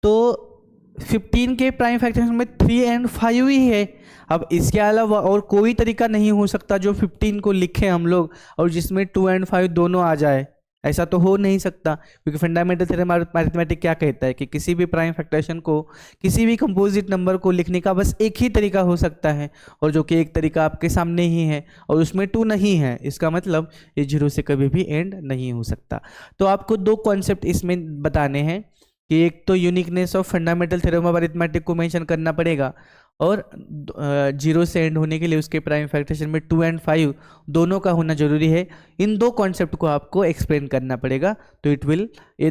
Speaker 1: तो 15 के prime factorisation में 3 और 5 ही है। अब इसके अलावा और कोई तरीका नहीं हो सकता जो 15 को लिखें हम लोग और जिसमें 2 और 5 दोनों आ जाए, ऐसा तो हो नहीं सकता, क्योंकि फंडामेंटल थ्योरम ऑफ अरिथमेटिक क्या कहता है कि किसी भी प्राइम फैक्टरेशन को, किसी भी कंपोजिट नंबर को लिखने का बस एक ही तरीका हो सकता है, और जो कि एक तरीका आपके सामने ही है और उसमें 2 नहीं है, इसका मतलब ये 0 से कभी भी एंड नहीं हो सकता। तो आपको 2 कॉन्सेप्ट इसमें बताने हैं कि एक तो uniqueness of fundamental theorem of arithmetic को मेंशन करना पड़ेगा, और 0 से एंड होने के लिए उसके प्राइम फैक्टरेशन में 2 और 5 दोनों का होना जरूरी है। इन 2 कॉन्सेप्ट को आपको एक्सप्लेन करना पड़ेगा। तो ये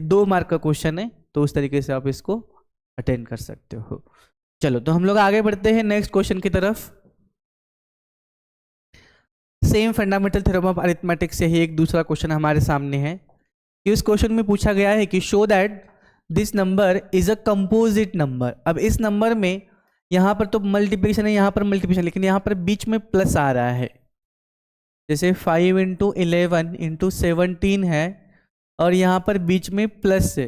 Speaker 1: 2 मार्क का क्वेश्चन है, तो उस तरीके से आप इसको अटेंड कर सकते हो। चलो, तो हम लोग आगे बढ़ते हैं नेक्स्ट क्वेश्चन की तरफ। Same fundamental theorem of arithmetic से ही एक दूसरा क्वेश्चन हमारे सामने है कि उस क्वेश्चन में पूछा गया है कि show that this number is a composite number. अब इस नंबर में यहाँ पर तो मल्टीप्लिकेशन है, यहाँ पर मल्टीप्लिकेशन, लेकिन यहाँ पर बीच में प्लस आ रहा है। जैसे 5 इंटू 11 इंटू 17 है और यहाँ पर बीच में प्लस है,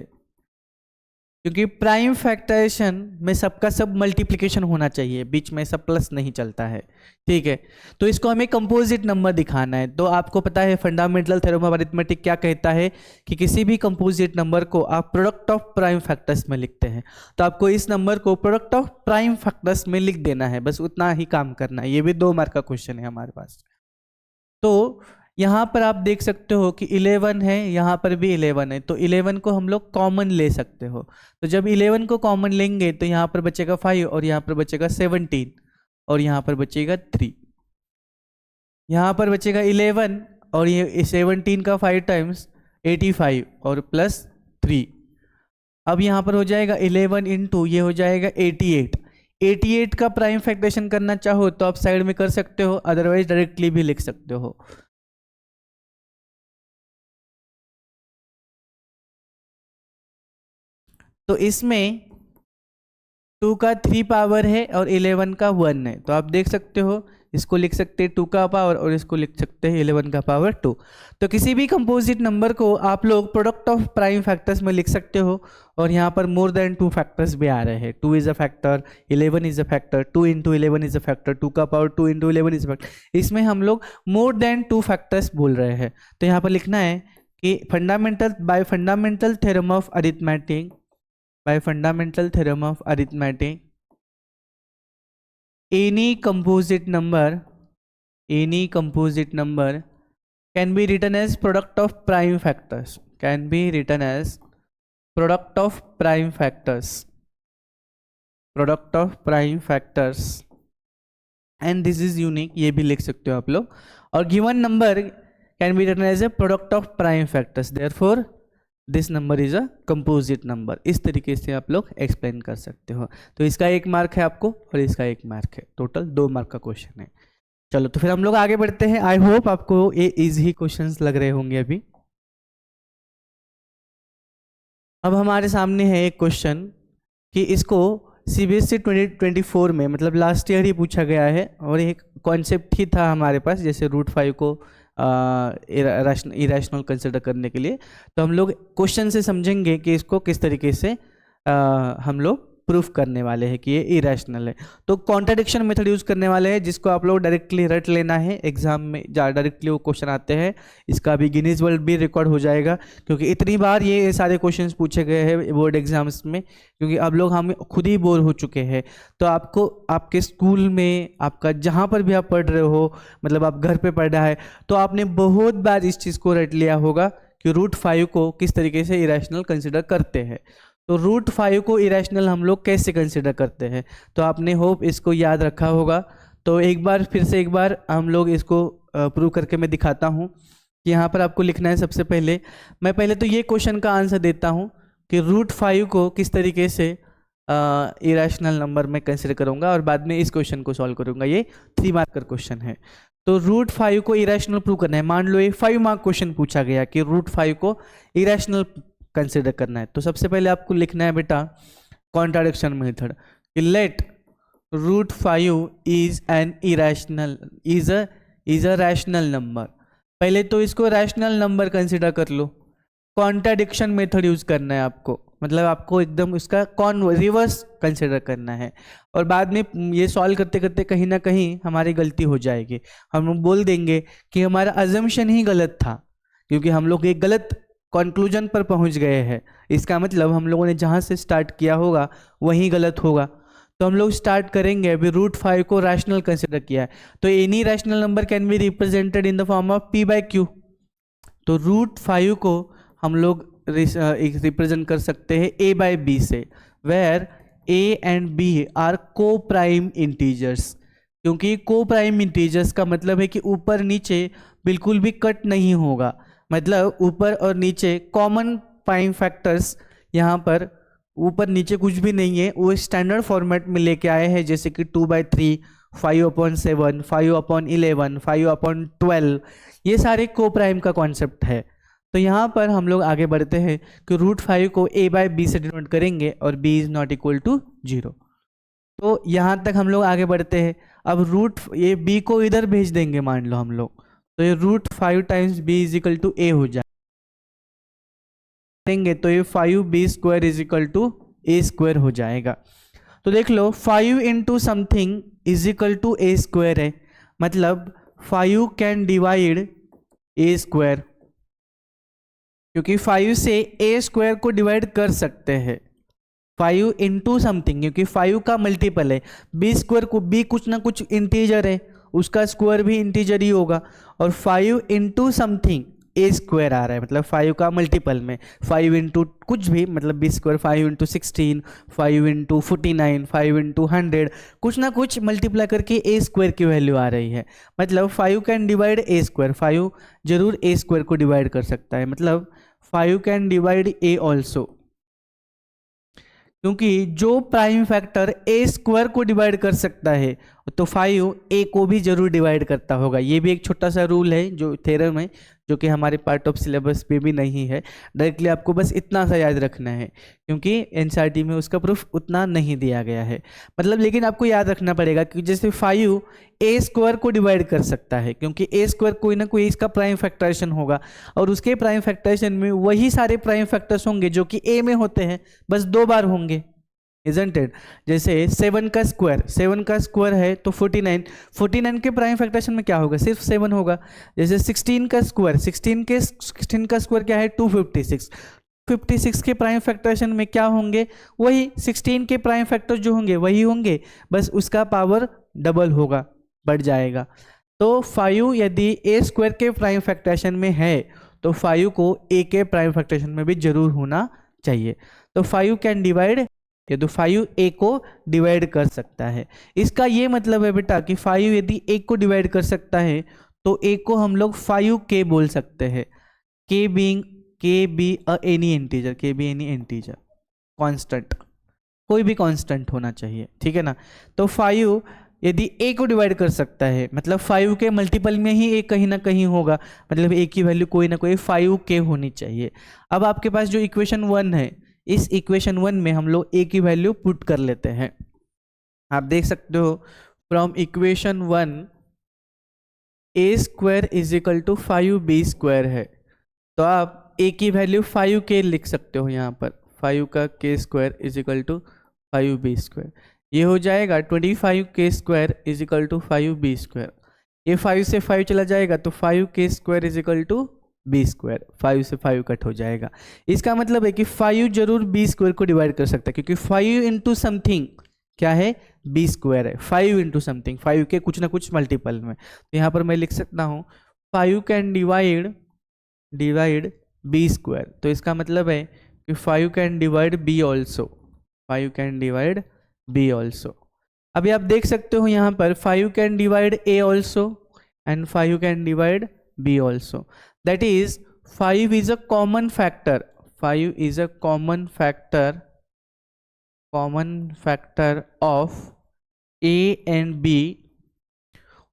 Speaker 1: क्योंकि प्राइम फैक्टराइजेशन में सबका सब मल्टीप्लिकेशन होना चाहिए, बीच में सब प्लस नहीं चलता है। ठीक है, तो इसको हमें कंपोजिट नंबर दिखाना है। तो आपको पता है फंडामेंटल थ्योरम ऑफ अरिथमेटिक क्या कहता है कि किसी भी कंपोजिट नंबर को आप प्रोडक्ट ऑफ प्राइम फैक्टर्स में लिखते हैं। तो आपको इस नंबर को प्रोडक्ट ऑफ प्राइम फैक्टर्स में लिख देना है, बस उतना ही काम करना है। ये भी 2 मार्क का क्वेश्चन है हमारे पास। तो यहाँ पर आप देख सकते हो कि 11 है, यहाँ पर भी 11 है, तो 11 को हम लोग कॉमन ले सकते हो। तो जब 11 को कॉमन लेंगे तो यहाँ पर बचेगा 5 और यहाँ पर बचेगा 17 और यहाँ पर बचेगा 3। यहाँ पर बचेगा 11 और ये 17 का 5 टाइम्स 85 और प्लस 3। अब यहाँ पर हो जाएगा 11 इंटू ये हो जाएगा 88। 88 का प्राइम फैक्टराइजेशन करना चाहो तो आप साइड में कर सकते हो, अदरवाइज डायरेक्टली भी लिख सकते हो। तो इसमें 2 का 3 पावर है और 11 का 1 है, तो आप देख सकते हो इसको लिख सकते हैं 2 का पावर और इसको लिख सकते हैं 11 का पावर 2। तो किसी भी कंपोजिट नंबर को आप लोग प्रोडक्ट ऑफ प्राइम फैक्टर्स में लिख सकते हो और यहाँ पर मोर देन 2 फैक्टर्स भी आ रहे हैं। 2 is a factor, 11 is a factor, 2 into 11 is a factor, 2 का power 2 into 11 is a factor. इसमें हम लोग मोर देन 2 फैक्टर्स बोल रहे हैं। तो यहाँ पर लिखना है कि bye fundamental theorem of arithmetic, by fundamental theorem of arithmetic, any composite number can be written as product of prime factors, can be written as product of prime factors, and this is unique, ये भी लिख सकते हो आप लोग। और given number can be written as a product of prime factors, therefore this number is a composite number. इस तरीके से आप लोग एक्सप्लेन कर सकते हो। तो इसका 1 मार्क है आपको और इसका 1 मार्क है, टोटल 2 मार्क का क्वेश्चन है। चलो तो फिर हम लोग आगे बढ़ते हैं। आई होप आपको ये इजी क्वेश्चंस लग रहे होंगे अभी। अब हमारे सामने है एक क्वेश्चन कि इसको CBSE 2024 में मतलब लास्ट ईयर ही पूछा गया है और एक कॉन्सेप्ट ही था हमारे पास, जैसे √5 को इरेशनल कंसिडर करने के लिए। तो हम लोग क्वेश्चन से समझेंगे कि इसको किस तरीके से हम लोग प्रूफ करने वाले हैं कि ये इरेशनल है। तो कॉन्ट्राडिक्शन मेथड यूज करने वाले हैं, जिसको आप लोग डायरेक्टली रट लेना है एग्जाम में, डायरेक्टली वो क्वेश्चन आते हैं। इसका भी गिनीज वर्ल्ड भी रिकॉर्ड हो जाएगा, क्योंकि इतनी बार ये सारे क्वेश्चंस पूछे गए हैं बोर्ड एग्जाम्स में, क्योंकि अब लोग हम खुद ही बोर हो चुके हैं। तो आपको आपके स्कूल में, आपका जहाँ पर भी आप पढ़ रहे हो, मतलब आप घर पे पढ़ रहा है, तो आपने बहुत बार इस चीज़ को रट लिया होगा कि √5 को किस तरीके से इरेशनल कंसिडर करते हैं। तो √5 को इरेशनल हम लोग कैसे कंसिडर करते हैं, तो आपने होप इसको याद रखा होगा। तो एक बार फिर से एक बार हम लोग इसको प्रूव करके मैं दिखाता हूँ कि यहाँ पर आपको लिखना है। सबसे पहले मैं पहले तो ये क्वेश्चन का आंसर देता हूँ कि √5 को किस तरीके से इरेशनल नंबर में कंसिडर करूँगा और बाद में इस क्वेश्चन को सॉल्व करूँगा। ये 3 मार्क का क्वेश्चन है। तो √5 को इरेशनल प्रूव करना है। मान लो ये 5 मार्क क्वेश्चन पूछा गया कि √5 को इरेशनल कंसिडर करना है। तो सबसे पहले आपको लिखना है बेटा कॉन्ट्राडिक्शन मेथड कि let √5 is an irrational is a rational number. पहले तो इसको रैशनल नंबर कंसिडर कर लो। कॉन्ट्राडिक्शन मेथड यूज करना है आपको, मतलब आपको एकदम इसका रिवर्स कंसिडर करना है। और बाद में ये सॉल्व करते करते कहीं ना कहीं हमारी गलती हो जाएगी। हम बोल देंगे कि हमारा अजम्पशन ही गलत था, क्योंकि हम लोग एक गलत कंक्लूजन पर पहुंच गए हैं। इसका मतलब हम लोगों ने जहां से स्टार्ट किया होगा वहीं गलत होगा। तो हम लोग स्टार्ट करेंगे, अभी √5 को रैशनल कंसिडर किया है, तो any rational number can be represented in the form of p/q। तो √5 को हम लोग रिप्रेजेंट कर सकते हैं a/b से, where a and b are coprime integers. क्योंकि को प्राइम इंटीजर्स का मतलब है कि ऊपर नीचे बिल्कुल भी कट नहीं होगा, मतलब ऊपर और नीचे कॉमन प्राइम फैक्टर्स, यहाँ पर ऊपर नीचे कुछ भी नहीं है, वो स्टैंडर्ड फॉर्मेट में लेके आए हैं, जैसे कि 2/3, 5/7, 5/11, 5/12, ये सारे को प्राइम का कॉन्सेप्ट है। तो यहाँ पर हम लोग आगे बढ़ते हैं कि √5 को a/b से डिनोट करेंगे और b is not equal to 0। तो यहाँ तक हम लोग आगे बढ़ते हैं। अब रूट ये b को इधर भेज देंगे मान लो हम लोग, तो ये √5 times b is equal to a हो जाएंगे, तो ये 5b² is equal to a² हो जाएगा। तो देख लो 5 into something is equal to a² है, मतलब 5 कैन डिवाइड a², क्योंकि 5 से a² को डिवाइड कर सकते हैं। 5 इंटू समथिंग, क्योंकि 5 का मल्टीपल है, b² को b कुछ ना कुछ इंटीजर है, उसका स्क्वायर भी इंटीजर ही होगा, और 5 इंटू समथिंग a² आ रहा है, मतलब 5 का मल्टीपल में 5 इंटू कुछ भी, मतलब b², 5 इंटू 16, 5 इंटू 49, 5 इंटू 100, कुछ ना कुछ मल्टीप्लाई करके a² की वैल्यू आ रही है। मतलब 5 कैन डिवाइड a², 5 जरूर a² को डिवाइड कर सकता है, मतलब 5 कैन डिवाइड a ऑल्सो, क्योंकि जो प्राइम फैक्टर a² को डिवाइड कर सकता है तो 5 a को भी जरूर डिवाइड करता होगा। ये भी एक छोटा सा रूल है जो थ्योरम है, जो कि हमारे पार्ट ऑफ सिलेबस पे भी नहीं है। डायरेक्टली आपको बस इतना सा याद रखना है, क्योंकि एनसीईआरटी में उसका प्रूफ उतना नहीं दिया गया है। मतलब लेकिन आपको याद रखना पड़ेगा कि जैसे 5 a² को डिवाइड कर सकता है, क्योंकि a² कोई ना कोई इसका प्राइम फैक्टराइजेशन होगा, और उसके प्राइम फैक्टराइजेशन में वही सारे प्राइम फैक्टर्स होंगे जो कि a में होते हैं, बस 2 बार होंगे, इजंट इट। जैसे 7 का स्क्वायर है तो 49, 49 के प्राइम फैक्टराइजेशन में क्या होगा, सिर्फ 7 होगा। जैसे 16 का स्क्वायर, 16 का स्क्वायर क्या है, 256, 56 के प्राइम फैक्टराइजेशन में क्या होंगे, वही 16 के प्राइम फैक्टर जो होंगे वही होंगे, बस उसका पावर डबल होगा, बढ़ जाएगा। तो 5 यदि a² के प्राइम फैक्टराइजेशन में है तो 5 को a के प्राइम फैक्टराइजेशन में भी जरूर होना चाहिए। तो 5 कैन डिवाइड, ये तो 5 a को डिवाइड कर सकता है। इसका ये मतलब है बेटा कि 5 यदि a को डिवाइड कर सकता है तो a को हम लोग 5k बोल सकते हैं, k be any integer, constant, कोई भी कांस्टेंट होना चाहिए, ठीक है ना। तो 5 यदि a को डिवाइड कर सकता है, मतलब 5 के मल्टीपल में ही a कहीं ना कहीं होगा, मतलब a की वैल्यू कोई ना कोई 5k होनी चाहिए। अब आपके पास जो इक्वेशन 1 है, इस इक्वेशन 1 में हम लोग a की वैल्यू पुट कर लेते हैं। आप देख सकते हो from equation 1 a² is equal to 5b² है, तो आप a की वैल्यू 5k लिख सकते हो यहाँ पर, 5 का k² is equal to 5b², ये हो जाएगा 25k² is equal to 5b²। ये 5 से 5 चला जाएगा तो 5k² is equal to b², 5 से 5 कट हो जाएगा। इसका मतलब है कि 5 जरूर b² को डिवाइड कर सकता है, क्योंकि 5 इंटू समथिंग क्या है, b² है, 5 इंटू समथिंग 5 के कुछ ना कुछ मल्टीपल में। तो यहाँ पर मैं लिख सकता हूँ 5 कैन डिवाइड b², तो इसका मतलब है कि 5 can divide b also, 5 can divide b also. अभी आप देख सकते हो यहाँ पर 5 can divide a also and 5 can divide b also, that is 5 is a common factor, 5 is a common factor of a and b,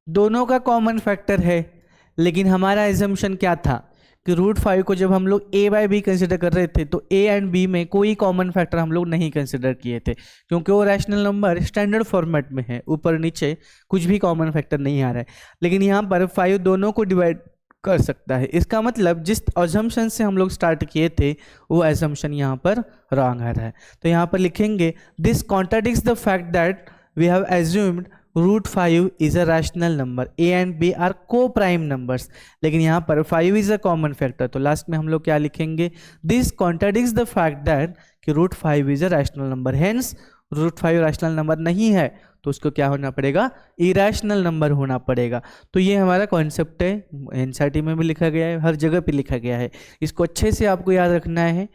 Speaker 1: दोनों का common factor है। लेकिन हमारा एजम्पशन क्या था कि √5 को जब हम लोग a बाई बी कंसिडर कर रहे थे तो a एंड b में कोई कॉमन फैक्टर हम लोग नहीं कंसिडर किए थे, क्योंकि वो रैशनल नंबर स्टैंडर्ड फॉर्मेट में है, ऊपर नीचे कुछ भी कॉमन फैक्टर नहीं आ रहा है। लेकिन यहाँ पर 5 दोनों को डिवाइड कर सकता है, इसका मतलब जिस अजम्पशन से हम लोग स्टार्ट किए थे वो एजम्पशन यहाँ पर रॉन्ग आ रहा है। तो यहाँ पर लिखेंगे this contradicts the fact that we have assumed √5 is a rational number, a and b are co-prime numbers, लेकिन यहाँ पर 5 is a common factor, तो लास्ट में हम लोग क्या लिखेंगे, this contradicts the fact that कि √5 is a rational number, hence √5 rational number नहीं है तो उसको क्या होना पड़ेगा, इरेशनल नंबर होना पड़ेगा। तो ये हमारा कॉन्सेप्ट है, एनसीईआरटी में भी लिखा गया है, हर जगह पे लिखा गया है, इसको अच्छे से आपको याद रखना है,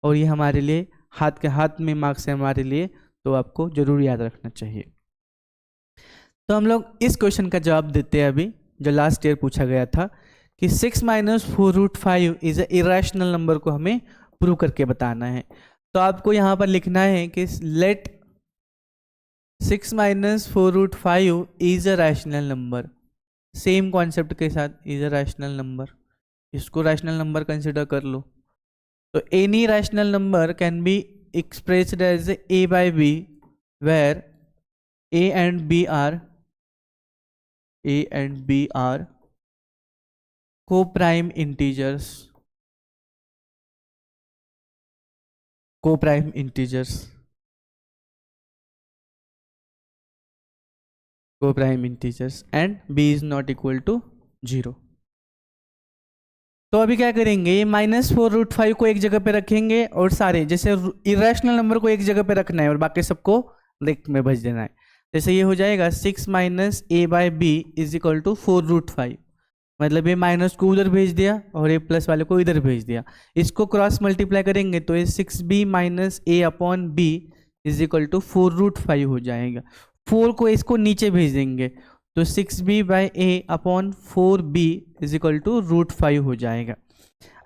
Speaker 1: और ये हमारे लिए हाथ के हाथ में मार्क्स है हमारे लिए, तो आपको जरूर याद रखना चाहिए। तो हम लोग इस क्वेश्चन का जवाब देते हैं अभी, जो लास्ट ईयर पूछा गया था कि 6 - 4√5 इज अ इरेशनल नंबर को हमें प्रूव करके बताना है। तो आपको यहाँ पर लिखना है कि let 6 - 4√5 is a rational number, same concept के साथ इज अ रैशनल नंबर, इसको रैशनल नंबर कंसिडर कर लो। तो any rational number can be expressed as a by b where A and B are co-prime integers. Co-prime integers. And B is not equal to 0. तो अभी क्या करेंगे, ये -4√5 को एक जगह पे रखेंगे और सारे जैसे इरेशनल नंबर को एक जगह पे रखना है और बाकी सबको लेफ्ट में भेज देना है। जैसे ये हो जाएगा 6 - a/b इज इक्वल टू 4√5, मतलब ये माइनस को उधर भेज दिया और ये प्लस वाले को इधर भेज दिया। इसको क्रॉस मल्टीप्लाई करेंगे तो ये 6b - a/b is equal to 4√5 हो जाएगा। 4 को इसको नीचे भेज देंगे तो 6b/a/4b इज इक्वल टू √5 हो जाएगा।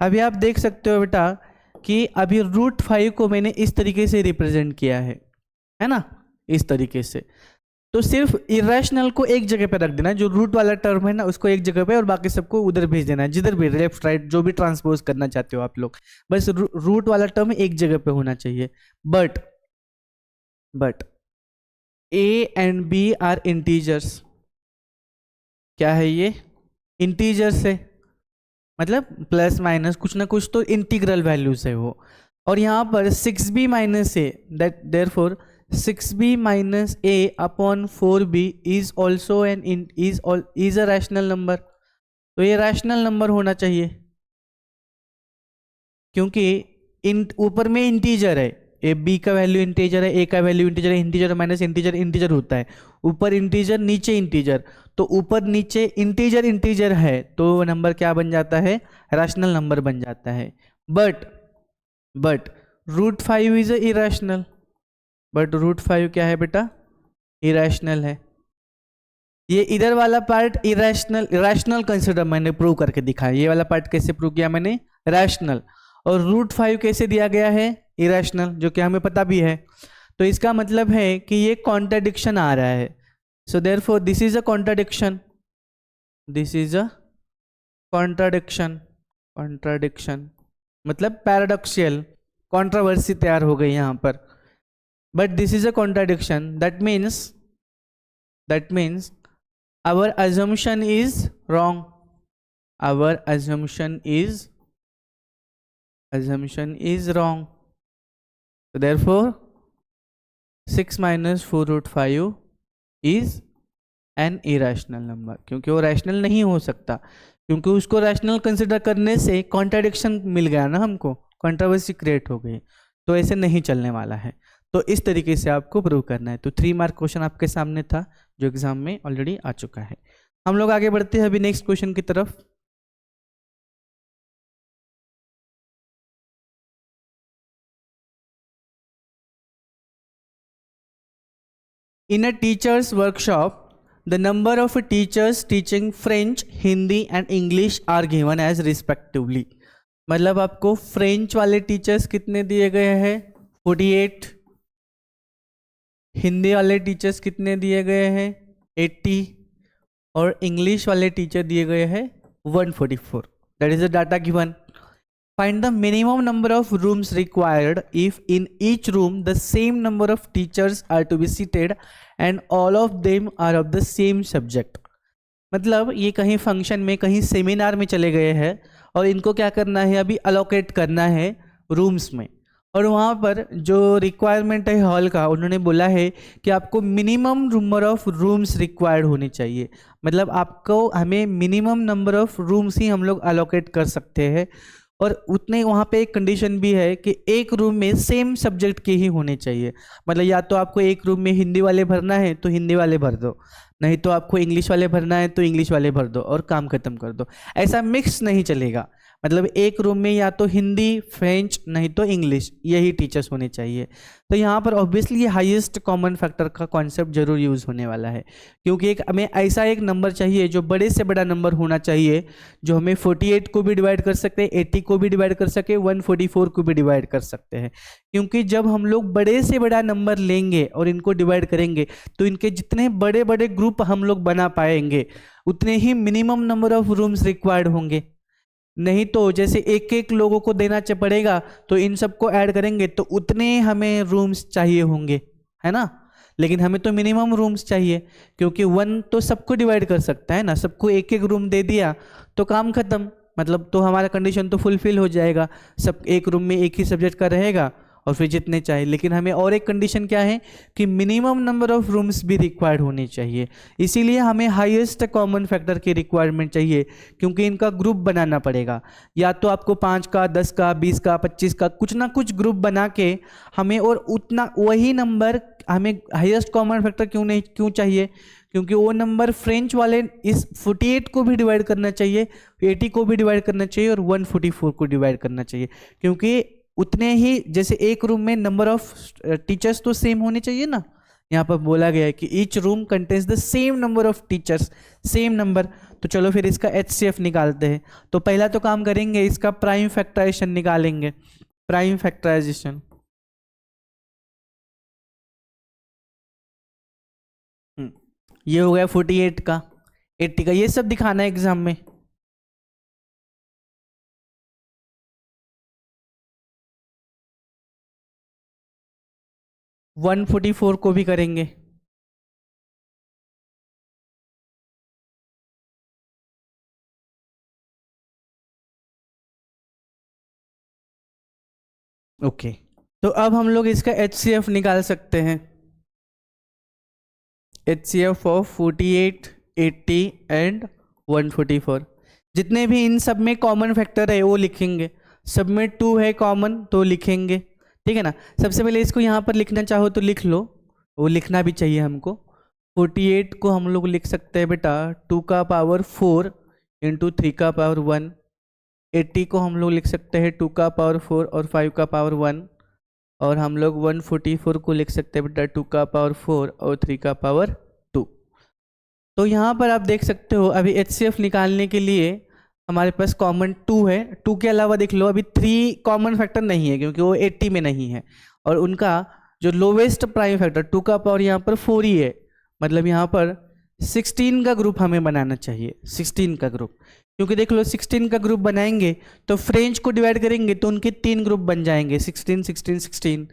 Speaker 1: अभी आप देख सकते हो बेटा कि अभी √5 को मैंने इस तरीके से रिप्रेजेंट किया है ना, इस तरीके से। तो सिर्फ इरेशनल को एक जगह पे रख देना, जो रूट वाला टर्म है ना उसको एक जगह पे और बाकी सबको उधर भेज देना है, जिधर भी लेफ्ट राइट जो भी ट्रांसपोज करना चाहते हो आप लोग, बस रूट वाला टर्म एक जगह पे होना चाहिए। But A and B are integers. क्या है ये? इंटीजर्स है, मतलब प्लस माइनस कुछ ना कुछ तो इंटीग्रल वैल्यूज है वो। और यहाँ पर 6b - a, that therefore 6b - a/4b is also is a rational number. तो ये रैशनल नंबर होना चाहिए क्योंकि ऊपर में इंटीजर है, ए बी का वैल्यू इंटीजर है, ए का वैल्यू इंटीजर है, इंटीजर माइनस इंटीजर इंटीजर होता है, ऊपर इंटीजर नीचे इंटीजर। तो ऊपर नीचे इंटीजर है तो नंबर क्या बन जाता है? रैशनल नंबर बन जाता है। But √5 is irrational. बट √5 क्या है बेटा? इरेशनल है। ये इधर वाला पार्ट रैशनल कंसिडर मैंने प्रूव करके दिखाया। ये वाला पार्ट कैसे प्रूव किया मैंने? रैशनल। और √5 कैसे दिया गया है? इरेशनल, जो कि हमें पता भी है। तो इसका मतलब है कि ये कॉन्ट्राडिक्शन आ रहा है। So therefore this is a contradiction, contradiction मतलब पैराडॉक्सियल, कंट्रोवर्सी तैयार हो गई यहाँ पर। But this is a contradiction, that means our assumption is wrong. Our assumption is wrong. So therefore 6 - 4√5 is an irrational number, क्योंकि वो रैशनल नहीं हो सकता, क्योंकि उसको रैशनल कंसिडर करने से कॉन्ट्राडिक्शन मिल गया ना, हमको कंट्रोवर्सी क्रिएट हो गई। तो ऐसे नहीं चलने वाला है। तो इस तरीके से आपको प्रूव करना है। तो 3 मार्क क्वेश्चन आपके सामने था जो एग्जाम में ऑलरेडी आ चुका है। हम लोग आगे बढ़ते हैं अभी नेक्स्ट क्वेश्चन की तरफ। In a teachers workshop the number of teachers teaching French, Hindi and English are given as respectively. मतलब आपको फ्रेंच वाले टीचर्स कितने दिए गए हैं? 48। हिंदी वाले टीचर्स कितने दिए गए हैं? 80। और इंग्लिश वाले टीचर दिए गए हैं 144। That is the data given. Find the minimum number of rooms required if in each room the same number of teachers are to be seated and all of them are of the same subject. मतलब ये कहीं function में, कहीं seminar में चले गए हैं और इनको क्या करना है? अभी अलोकेट करना है रूम्स में। और वहाँ पर जो रिक्वायरमेंट है हॉल का, उन्होंने बोला है कि आपको minimum number of rooms required होने चाहिए। मतलब हमें मिनिमम नंबर ऑफ रूम्स ही हम लोग अलोकेट कर सकते हैं। और उतने वहाँ पे एक कंडीशन भी है कि एक रूम में सेम सब्जेक्ट के ही होने चाहिए। मतलब या तो आपको एक रूम में हिंदी वाले भरना है तो हिंदी वाले भर दो, नहीं तो आपको इंग्लिश वाले भरना है तो इंग्लिश वाले भर दो और काम खत्म कर दो। ऐसा मिक्स नहीं चलेगा। मतलब एक रूम में या तो हिंदी, फ्रेंच, नहीं तो इंग्लिश, यही टीचर्स होने चाहिए। तो यहाँ पर ऑब्वियसली हाईएस्ट कॉमन फैक्टर का कॉन्सेप्ट जरूर यूज़ होने वाला है, क्योंकि हमें ऐसा एक नंबर चाहिए जो बड़े से बड़ा नंबर होना चाहिए, जो हमें 48 को भी डिवाइड कर सकते हैं, 80 को भी डिवाइड कर सके, 144 को भी डिवाइड कर सकते हैं। क्योंकि जब हम लोग बड़े से बड़ा नंबर लेंगे और इनको डिवाइड करेंगे तो इनके जितने बड़े बड़े ग्रुप हम लोग बना पाएंगे उतने ही minimum number of rooms required होंगे। नहीं तो जैसे एक एक लोगों को देना पड़ेगा तो इन सबको ऐड करेंगे तो उतने हमें रूम्स चाहिए होंगे, है ना। लेकिन हमें तो मिनिमम रूम्स चाहिए, क्योंकि 1 तो सबको डिवाइड कर सकता है ना, सबको एक एक रूम दे दिया तो काम खत्म, मतलब तो हमारा कंडीशन तो फुलफिल हो जाएगा, सब एक रूम में एक ही सब्जेक्ट का रहेगा और फिर जितने चाहिए। लेकिन हमें और एक कंडीशन क्या है कि मिनिमम नंबर ऑफ रूम्स भी रिक्वायर्ड होने चाहिए, इसीलिए हमें हाईएस्ट कॉमन फैक्टर की रिक्वायरमेंट चाहिए, क्योंकि इनका ग्रुप बनाना पड़ेगा। या तो आपको 5 का, 10 का, 20 का, 25 का कुछ ना कुछ ग्रुप बना के हमें, और उतना वही नंबर हमें हाईएस्ट कॉमन फैक्टर क्यों चाहिए, क्योंकि वो नंबर फ्रेंच वाले इस 48 को भी डिवाइड करना चाहिए, 80 को भी डिवाइड करना चाहिए और 144 को डिवाइड करना चाहिए, क्योंकि उतने ही, जैसे एक रूम में नंबर ऑफ टीचर्स तो सेम होने चाहिए ना, यहाँ पर बोला गया है कि each room contains the same number of teachers, same number. तो चलो फिर इसका HCF निकालते हैं। तो पहला तो काम करेंगे, इसका प्राइम फैक्टराइजेशन निकालेंगे। प्राइम फैक्टराइजेशन ये हो गया 48 का, 80 का, ये सब दिखाना है एग्जाम में। वन 144 को भी करेंगे। ओके, तो अब हम लोग इसका HCF निकाल सकते हैं। HCF ऑफ 48, 80 एंड 144, जितने भी इन सब में कॉमन फैक्टर है वो लिखेंगे। सब में 2 है कॉमन तो लिखेंगे, ठीक है ना। सबसे पहले इसको यहाँ पर लिखना चाहो तो लिख लो, वो लिखना भी चाहिए हमको। 48 को हम लोग लिख सकते हैं बेटा 2 का पावर 4 इंटू 3 का पावर 1। 80 को हम लोग लिख सकते हैं 2 का पावर 4 और 5 का पावर 1। और हम लोग 144 को लिख सकते हैं बेटा 2 का पावर 4 और 3 का पावर 2। तो यहाँ पर आप देख सकते हो अभी HCF निकालने के लिए हमारे पास कॉमन 2 है। 2 के अलावा देख लो अभी 3 कॉमन फैक्टर नहीं है, क्योंकि वो 80 में नहीं है। और उनका जो लोवेस्ट प्राइम फैक्टर 2 का पावर यहाँ पर 4 ही है, मतलब यहाँ पर 16 का ग्रुप हमें बनाना चाहिए, 16 का ग्रुप। क्योंकि देख लो 16 का ग्रुप बनाएंगे तो फ्रेंच को डिवाइड करेंगे तो उनके 3 ग्रुप बन जाएंगे, 16, 16, 16।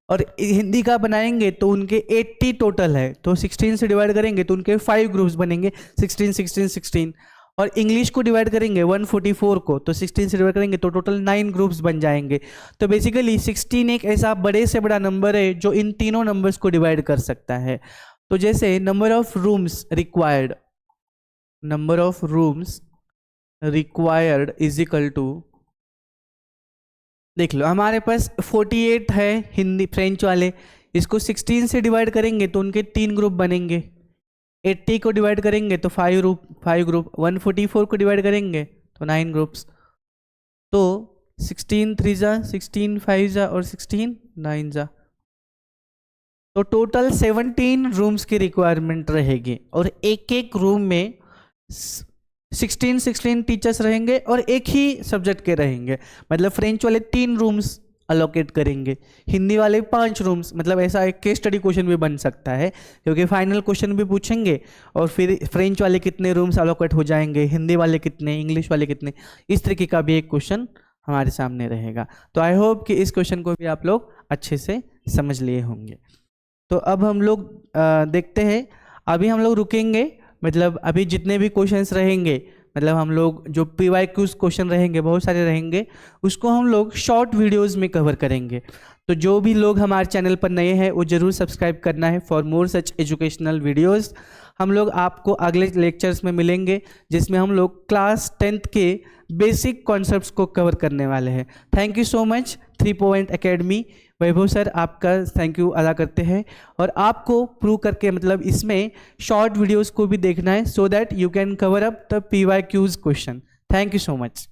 Speaker 1: और हिंदी का बनाएंगे तो उनके 80 टोटल है, तो 16 से डिवाइड करेंगे तो उनके 5 ग्रुप्स बनेंगे, 16, 16, 16। और इंग्लिश को डिवाइड करेंगे 144 को, तो 16 से डिवाइड करेंगे तो टोटल 9 ग्रुप्स बन जाएंगे। तो बेसिकली 16 एक ऐसा बड़े से बड़ा नंबर है जो इन तीनों नंबर्स को डिवाइड कर सकता है। तो जैसे number of rooms required, number of rooms required is equal to, देख लो हमारे पास 48 है हिंदी फ्रेंच वाले, इसको 16 से डिवाइड करेंगे तो उनके 3 ग्रुप बनेंगे। 80 को डिवाइड करेंगे तो 5 ग्रुप। 144 को डिवाइड करेंगे तो 9 ग्रुप्स। तो 16 3 जा, 16 5 जा और 16 9 जा, तो टोटल 17 रूम्स की रिक्वायरमेंट रहेगी। और एक एक रूम में 16 टीचर्स रहेंगे और एक ही सब्जेक्ट के रहेंगे, मतलब फ्रेंच वाले 3 रूम्स अलोकेट करेंगे, हिंदी वाले 5 रूम्स। मतलब ऐसा एक केस स्टडी क्वेश्चन भी बन सकता है, क्योंकि फाइनल क्वेश्चन भी पूछेंगे और फिर फ्रेंच वाले कितने रूम्स अलोकेट हो जाएंगे, हिंदी वाले कितने, इंग्लिश वाले कितने, इस तरीके का भी एक क्वेश्चन हमारे सामने रहेगा। तो आई होप कि इस क्वेश्चन को भी आप लोग अच्छे से समझ लिए होंगे। तो अब हम लोग देखते हैं, अभी हम लोग रुकेंगे, मतलब अभी जितने भी क्वेश्चंस रहेंगे, मतलब हम लोग जो PYQs क्वेश्चन रहेंगे बहुत सारे रहेंगे, उसको हम लोग शॉर्ट वीडियोस में कवर करेंगे। तो जो भी लोग हमारे चैनल पर नए हैं वो ज़रूर सब्सक्राइब करना है for more such educational videos. हम लोग आपको अगले लेक्चर्स में मिलेंगे जिसमें हम लोग क्लास 10th के बेसिक कॉन्सेप्ट्स को कवर करने वाले हैं। Thank you so much 3 point academy. Vaibhav sir आपका थैंक यू अदा करते हैं, और आपको प्रूव करके मतलब इसमें शॉर्ट वीडियोस को भी देखना है, so that you can cover up the PYQs question. Thank you so much.